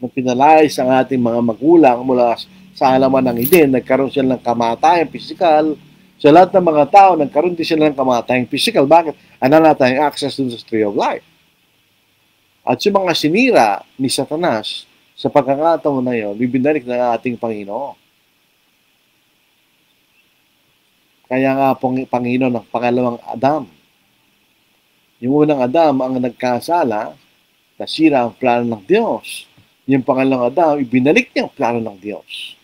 Nang pinalayas ang ating mga magulang mula sa halaman ng Eden, nagkaroon sila ng kamatayang pisikal. Sa lahat ng mga tao, nagkaroon din sila ng kamatayang pisikal. Bakit? Ano na tayong access dun sa tree of life? At yung mga sinira ni Satanas, sa pagkakataon na yun, bibinalik ng ating Panginoon. Kaya nga Panginoon ng pangalawang Adam. Yung unang Adam ang nagkasala, nasira ang plano ng Diyos. Yung pangalawang Adam, ibinalik niya ang plano ng Diyos.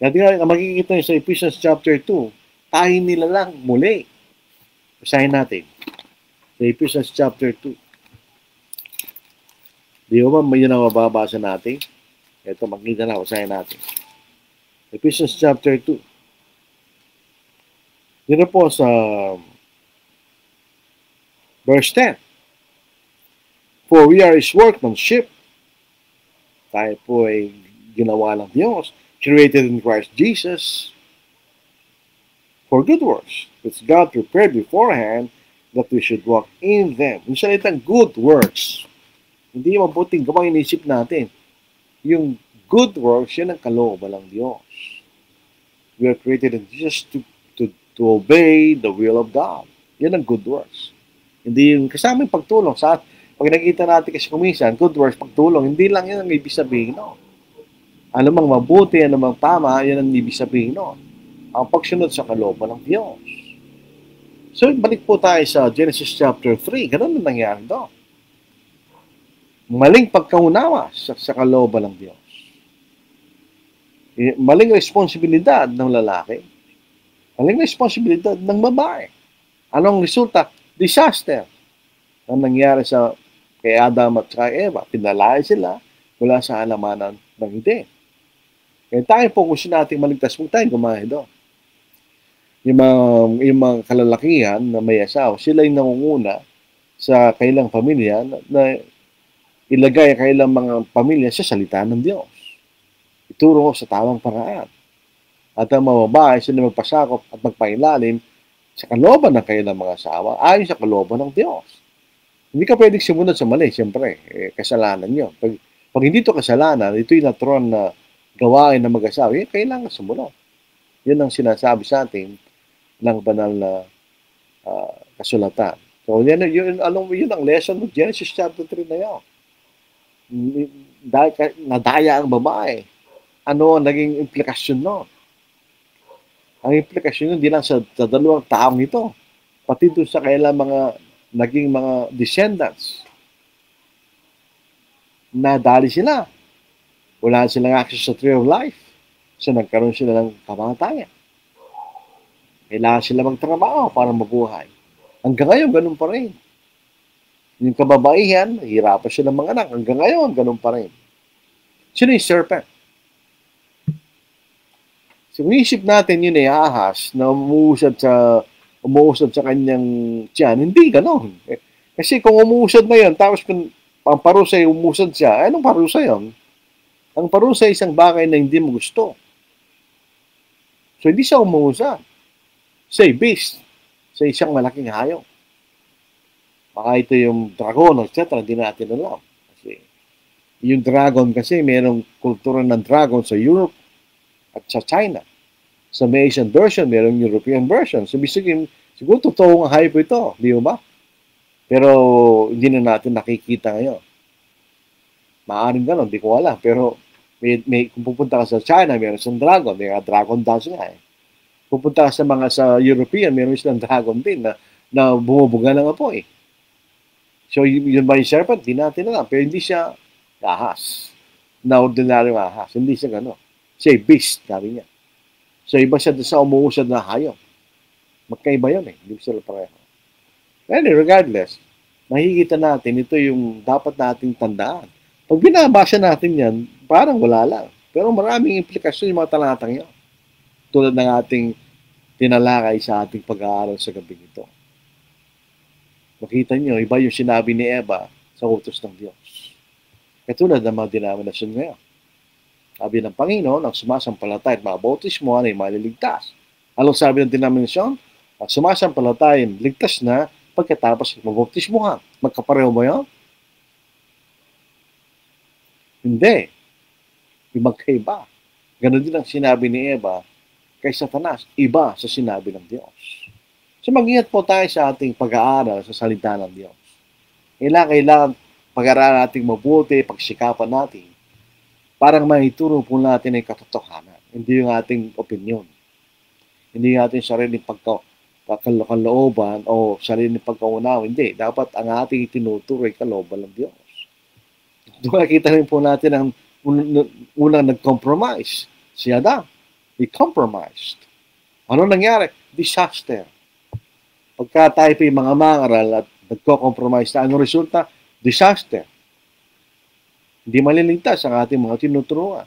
Kaya makikita niyo sa Ephesians chapter 2, tayo nila lang muli. Basahin natin. Sa Ephesians chapter 2. Di ba yun ang mababasa natin? Ito, makikita na, basahin natin. Ephesians chapter 2. Dito po sa verse 10. For we are His workmanship. Tayo po ay ginawa ng Diyos. Created in Christ Jesus for good works, which God prepared beforehand that we should walk in them. Yung salitang good works, hindi yung mabuting gawang inisip natin. Yung good works, yan ang kalooban ng Diyos. We are created in Jesus to obey the will of God. Yan ang good works. Hindi yung kasama yung pagtulong. Pag nakita natin kasi kumisan, good works, pagtulong, hindi lang yan ang ibig sabihin, no? Ano mang mabuti, ano mang tama, yan ang ibig sabihin, no? Ang pagsunod sa kalooban ng Diyos. So, balik po tayo sa Genesis chapter 3. Ganun na nangyari doon. Maling pagkaunawa sa kalooban ng Diyos. Maling responsibilidad ng lalaki. Maling responsibilidad ng babae. Anong resulta? Disaster. Ang nangyari kay Adam at kay Eva. Pinalaya sila mula sa halamanan ng Eden. Kaya tayo po kung natin maligtas, huwag tayong gumahe doon. Yung mga kalalakihan na may asawa, sila yung nangunguna sa kailang pamilya na ilagay ang kailang mga pamilya sa salita ng Diyos. Ituro sa tamang paraan. At ang mga babae, sila magpasakop at magpailalim sa kalooban ng kailang mga asawa ayon sa kalooban ng Diyos. Hindi ka pwedeng sumunod sa mali, siyempre, kasalanan nyo. Pag hindi ito kasalanan, ito yung natural na gawain ng mag-asawa, kailangan sumunod. Yun ang sinasabi sa atin ng banal na kasulatan. So, yun ang lesson ng Genesis chapter 3 na yun. Nadaya ang babae. Ano ang naging implikasyon nun? Ang implikasyon nun, hindi lang sa dalawang taong ito, pati doon sa kailang naging mga descendants. Nadali sila. Wala silang access sa tree of life. So, nagkaroon sila ng kamatayan. Kailangan sila magtrabaho para mabuhay. Hanggang ngayon, ganun pa rin. Yung kababaihan, hirapan sila mga anak. Hanggang ngayon, ganun pa rin. Sino yung serpent? So, isip natin yun ay ahas na umuusad sa kanyang tiyan. Hindi ganun. Kasi kung umuusad na yun, tapos kung ang parusa ay umusad siya. Anong parusa yon? Ang parusa ay isang bagay na hindi mo gusto. So, hindi siya umuusad. Siya ay beast. Siya isang malaking hayop. Baka ito yung dragon, etc. Hindi natin alam. Kasi yung dragon kasi, mayroong kultura ng dragon sa Europe at sa China. Sa may Asian version, mayroong European version. So, siguro totoo ang hayop ito. Di ba? Pero hindi na natin nakikita ngayon. Maaaring gano'n, hindi ko alam. Pero kung pupunta ka sa China, mayroon silang dragon. May dragon dance nga eh. Pupunta ka sa European, mayroon silang dragon din na bumubuga ng apoy. So, yun ba yung serpent? Hindi natin alam. Pero hindi siya ahas. Na ordinary ahas. Hindi siya gano'n. Siya beast, sabi niya. So, iba siya sa umuusad na hayop. Magkaiba yun eh. Hindi sila pareho. Anyway, regardless, makikita natin, ito yung dapat nating tandaan. Pag binabasa natin yan, parang wala lang. Pero maraming implikasyon yung mga talatang yan. Tulad ng ating tinalakay sa ating pag-aaral sa gabi ito. Makita nyo, iba yung sinabi ni Eva sa utos ng Diyos. Katulad ng mga denominasyon ngayon. Sabi ng Panginoon, ang sumasampalatay at mga bautismo ay maliligtas. Anong sabi ng denominasyon? Ang sumasampalatay, ligtas na pagkatapos mabautismuhan. Magkapareho ba yun? Hindi. Magkaiba. Ganon din ang sinabi ni Eva kay Satanas. Iba sa sinabi ng Diyos. So mag-ingat po tayo sa ating pag-aaral sa salita ng Diyos. Kailangan pag-aaralan natin mabuti, pagsikapan natin. Parang maituro po natin ay katotohanan. Hindi yung ating opinion. Hindi yung ating sariling pagkalooban o sariling pagkaunawa. Hindi. Dapat ang ating itinuturo ay kalooban ng Diyos. Nakita rin po natin ang unang nag-compromise. Si Adam. He compromised. Ano nangyari? Disaster. Pagka tayo pa yung mga mangaral at nagko-compromise na, ano resulta? Disaster. Hindi maliligtas ang ating mga tinuturuan.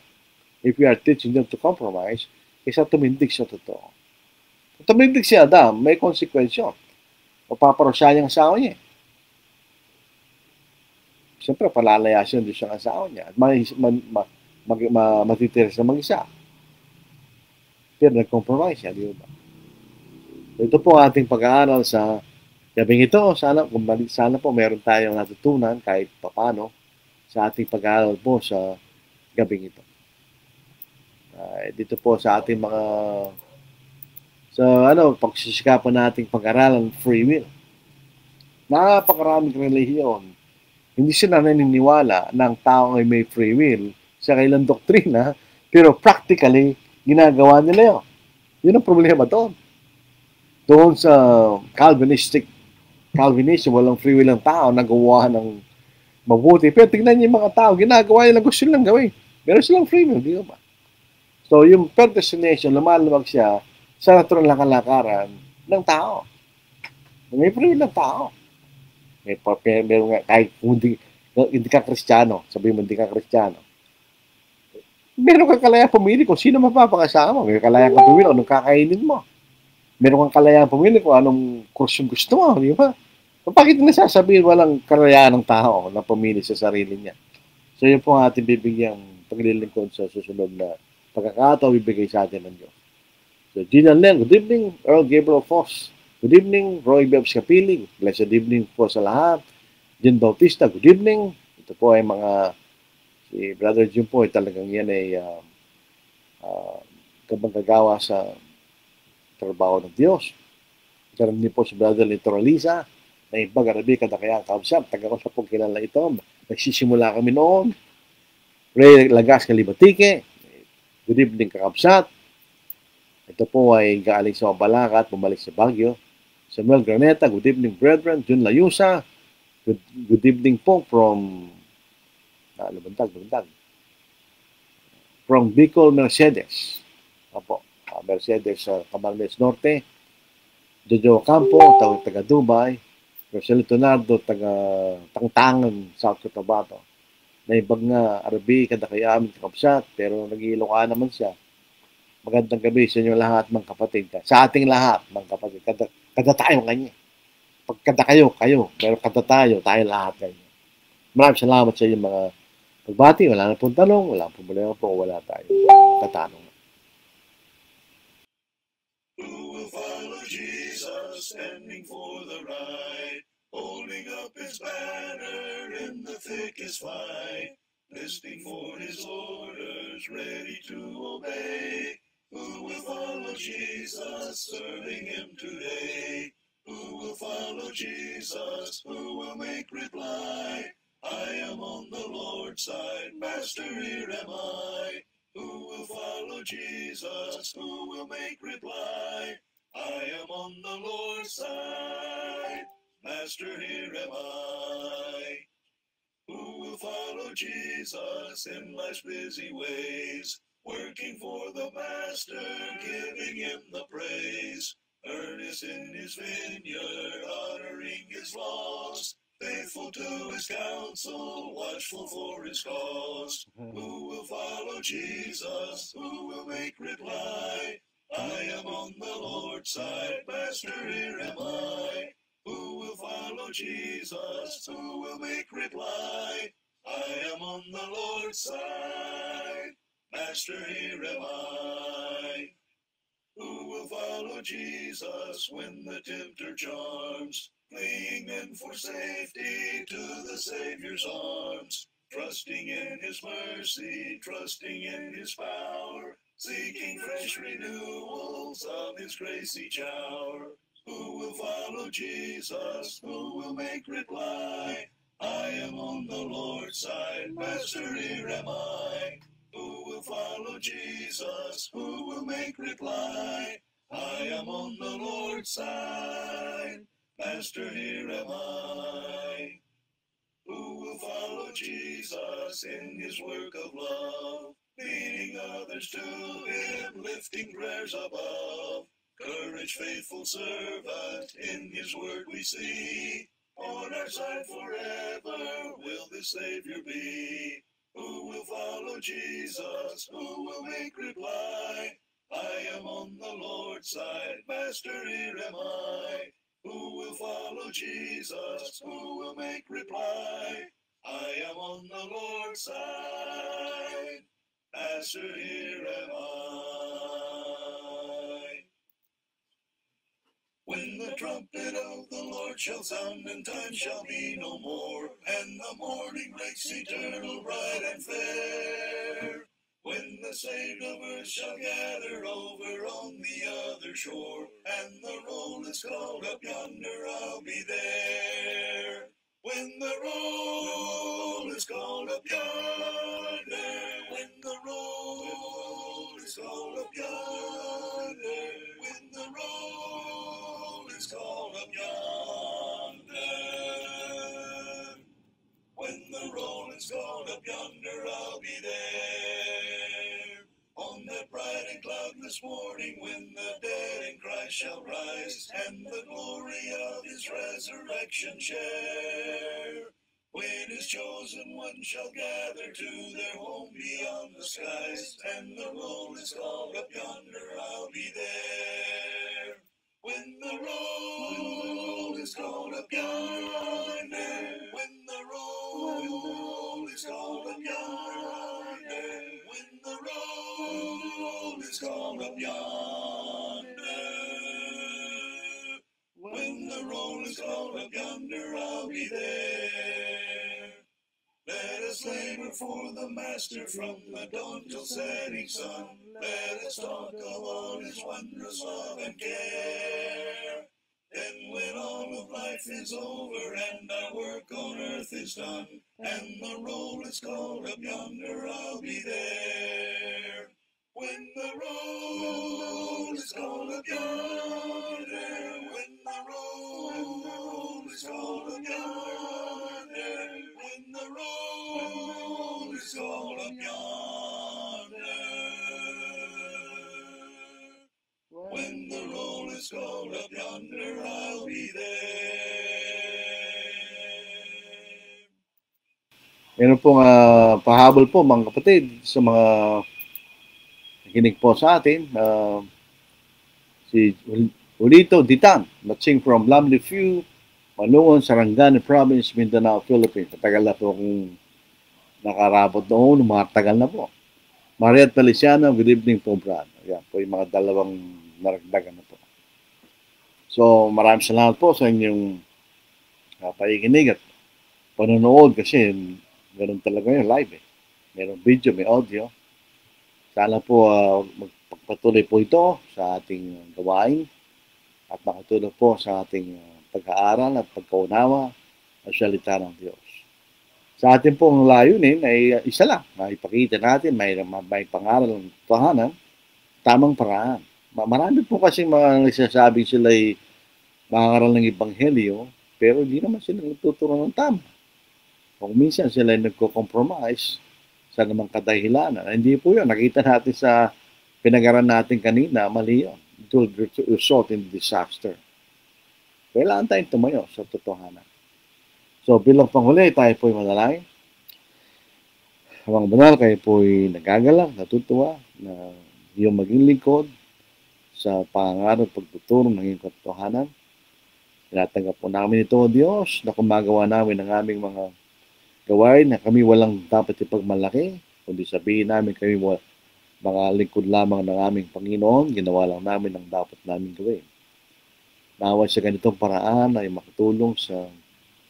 If we are teaching them to compromise, kaysa tumindig sa totoo. Kung tumindig si Adam, may konsekwensyon. Mapaparusa niya ang asawa niya. Siyempre, palalayasin doon siya ang asawa niya. At matitira sa mag-isa. Pero nag-compromise siya, di ba? Ito po ating pag-aaral sa gabing ito. Sana po meron tayong natutunan kahit papano sa ating pag-aaral po sa gabing ito. Dito po sa ating mga pagsisikapan nating pag-aralan free will. Napakaraming relihiyon. Hindi sila naniniwala na ang tao ay may free will sa kailang doktrina, pero practically, ginagawa nila yun. Yun ang problema doon. Doon sa Calvinism, walang free will ng tao, nagawa ng mabuti. Pero tignan niyo yung mga tao, ginagawa nila, gusto nilang gawin. Meron silang free will, di ba? So, yung predestination, lumalabag siya sa natural na kalakaran ng tao. May free will ng tao. Meron nga, kahit hindi ka Kristiyano, sabihin mo hindi ka Kristiyano, meron kang kalayaan pumili kung sino mapapakasama. May kalayaan kang pumili kung anong kakainin mo. Meron kang kalayaan pumili kung anong kurso gusto mo, di ba? So, bakit nasasabihin walang kalayaan ng tao na pumili sa sarili niya? So, yun po ang ating bibigyang paglilingkod sa susunod na pagkakataon bibigay sa atin ng Diyos. So, Gina Len, good evening. Earl Gabriel Foss, good evening. Roy Bebs Capili, blessed evening po sa lahat. Jen Bautista, good evening. Ito po ay si Brother Jim po ay talagang yan ay kabang-gagawa sa trabaho ng Diyos. Ito rin po si Brother Litoraliza, na ibang Arabi kada kaya kaabsab. Taga ko sa pagkilala ito. Nagsisimula kami noon. Ray Lagas Kalibatike, good evening kakabsat. Ito po ay galing sa Mabalacat, bumalik sa Baguio. Samuel Graneta, good evening brethren. Jun Layusa, good evening po from from Bicol, Mercedes. Opo, Mercedes sa Camarines Norte. Jojo Campo, taga Dubai. Roselito Nardo, taga Tangtangan, South Cotabato. Na ibang nga Arabi, kada kaya amin kakabsat, pero nag-Ilocana naman siya. Magandang gabi sa inyo lahat, mga kapatid. Sa ating lahat, mga kapatid. Kada tayo kanya. Pag kada kayo. Pero kada tayo lahat kanya. Maraming salamat sa inyong mga pagbati. Wala na pong tanong, wala pong problema po, wala tayo tatanong. Who will follow Jesus, standing for the right, holding up his banner in the thickest fight, listening for his orders, ready to obey? Who will follow Jesus, serving him today? Who will follow Jesus? Who will make reply? I am on the Lord's side, Master, here am I. Who will follow Jesus? Who will make reply? I am on the Lord's side, Master, here am I. Who will follow Jesus in life's busy ways, working for the Master, giving him the praise, earnest in his vineyard, honoring his laws, faithful to his counsel, watchful for his cause? Who will follow Jesus? Who will make reply? I am on the Lord's side, Master, here am I. Who will follow Jesus? Who will make reply? I am on the Lord's side, Master, here am I. Who will follow Jesus when the tempter charms, fleeing then for safety to the Savior's arms, trusting in his mercy, trusting in his power, seeking fresh renewals of his grace each hour? Who will follow Jesus? Who will make reply? I am on the Lord's side, Master, here am I. Who will follow Jesus? Who will make reply? I am on the Lord's side, Master, here am I. Who will follow Jesus in his work of love, leading others to him, lifting prayers above? Courage, faithful servant, in his word we see. On our side forever will the Savior be. Who will follow Jesus? Who will make reply? I am on the Lord's side, Master, here am I. Who will follow Jesus? Who will make reply? I am on the Lord's side, Master, here am I. When the trumpet of the Lord shall sound, and time shall be no more, and the morning breaks eternal, bright and fair. When the saved of earth shall gather over on the other shore, and the roll is called up yonder, I'll be there. When the roll is called up yonder, when the roll is called up yonder, when the roll is called up yonder, when the roll is called up yonder, I'll be there. On that bright and cloudless morning, when the dead in Christ shall rise, and the glory of his resurrection share. When his chosen ones shall gather to their home beyond the skies, and the roll is called up yonder, I'll be there. When the roll is called up yonder, when the roll is called up yonder, when the roll is called up yonder, when the roll is called up yonder, I'll be there. Let us labor for the Master from the dawn till setting sun. Let us talk of all his wondrous love and care. Then when all of life is over and our work on earth is done, and the roll is called up yonder, I'll be there. When the roll is called up yonder, when the roll is called up yonder, when the roll is called up yonder, when the roll is called up yonder, I'll be there. Meron pong pahabol po mga kapatid sa mga nakinig po sa atin. Si Julito Ditan, watching from Lovely View, Malungon, Sarangani Province, Mindanao, Philippines. Matagal na po akong nakarabot noon, mga tagal na po. Mariat Feliciano, good evening po, Brad. Yan po yung mga dalawang naragdagan na po. So, maraming salamat po sa inyong pakikinig at panonood kasi ganun talaga yung live eh. Merong video, may audio. Sana po magpatuloy po ito sa ating gawain at makatulong po sa ating pag-aaral at pagkaunawa at salita ng Diyos. Sa ating pong layunin ay isa lang, maipakita natin, may pangaral ng tahanan, tamang paraan. Marami po kasi mga nagsasabing sila ay mangaral ng ebanghelyo, pero hindi naman sila nagtuturo ng tama. Kung minsan sila ay nagko-compromise sa namang kadahilanan. Hindi po yun. Nakita natin sa pinag-aral natin kanina, mali yun. It will result in disaster. Kailangan tayong tumayo sa totohanan. So, bilang panghuli, tayo po'y manalangin. Habang banal, kayo po'y nagagalak, natutuwa na iyong maging lingkod sa pangarap pagtuturo ng iyong katotohanan. Tinatanggap po namin ito, O Diyos, na kumagawa namin ng aming mga gawain na kami walang dapat ipagmalaki, kundi sabihin namin kami mga lingkod lamang ng aming Panginoon, ginawa lang namin ang dapat namin gawin. Naway sa ganitong paraan ay makatulong sa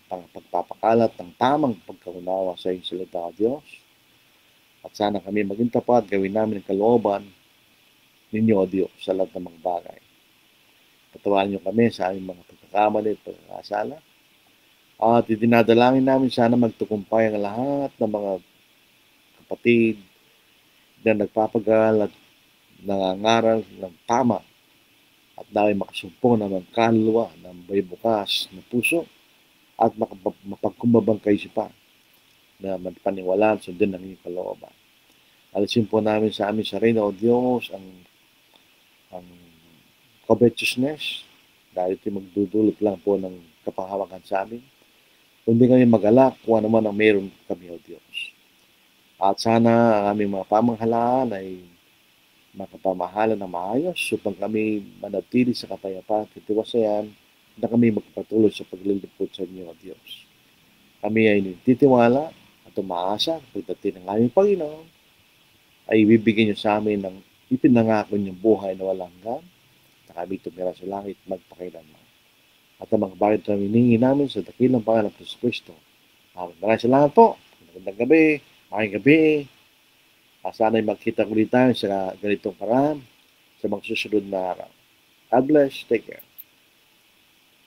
pagpapakalat ng tamang pagkaunawa sa iyong salita, O Diyos. At sana kami maging tapat, gawin namin ang kalooban ninyo, O Diyos, sa lahat ng mga bagay. Patawarin niyo kami sa aming mga pagkakamali at pagkakasala. At idinadalangin namin sana magtukumpay ang lahat ng mga kapatid na nagpapagal at nangangaral ng tama at dahil makasumpong ng kaluluwa ng may bukas na puso at mapagkumbabang kaisipan na magpaniwalaan sundin ng iyong kalooban. Alisin po namin sa aming sarili, O Diyos, ang covetousness dahil ito magdudulot lang po ng kapahawakan sa amin. Kundi kami mag-alak kung ano man ang meron kami, O Diyos. At sana ang aming mga pamahalaan ay makapamahalan ng maayos upang kami manatili sa kapayapaan at katiwasayan na kami magpatuloy sa paglilipot sa inyo, O Diyos. Kami ay nagtitiwala at umaasa pagdating ng aming Panginoon ay ibibigay niyo sa amin ng ipinangako niyong buhay na walang hanggan na kami tumira sa langit magpakailanman. At ang mga bagay na hiningi namin sa dakilang pangalan ng Kristo. Maraming salamat po. Magandang gabi. Maraming gabi. Sana'y magkita ulit tayo sa ganitong paraan sa mga susunod na araw. God bless. Take care.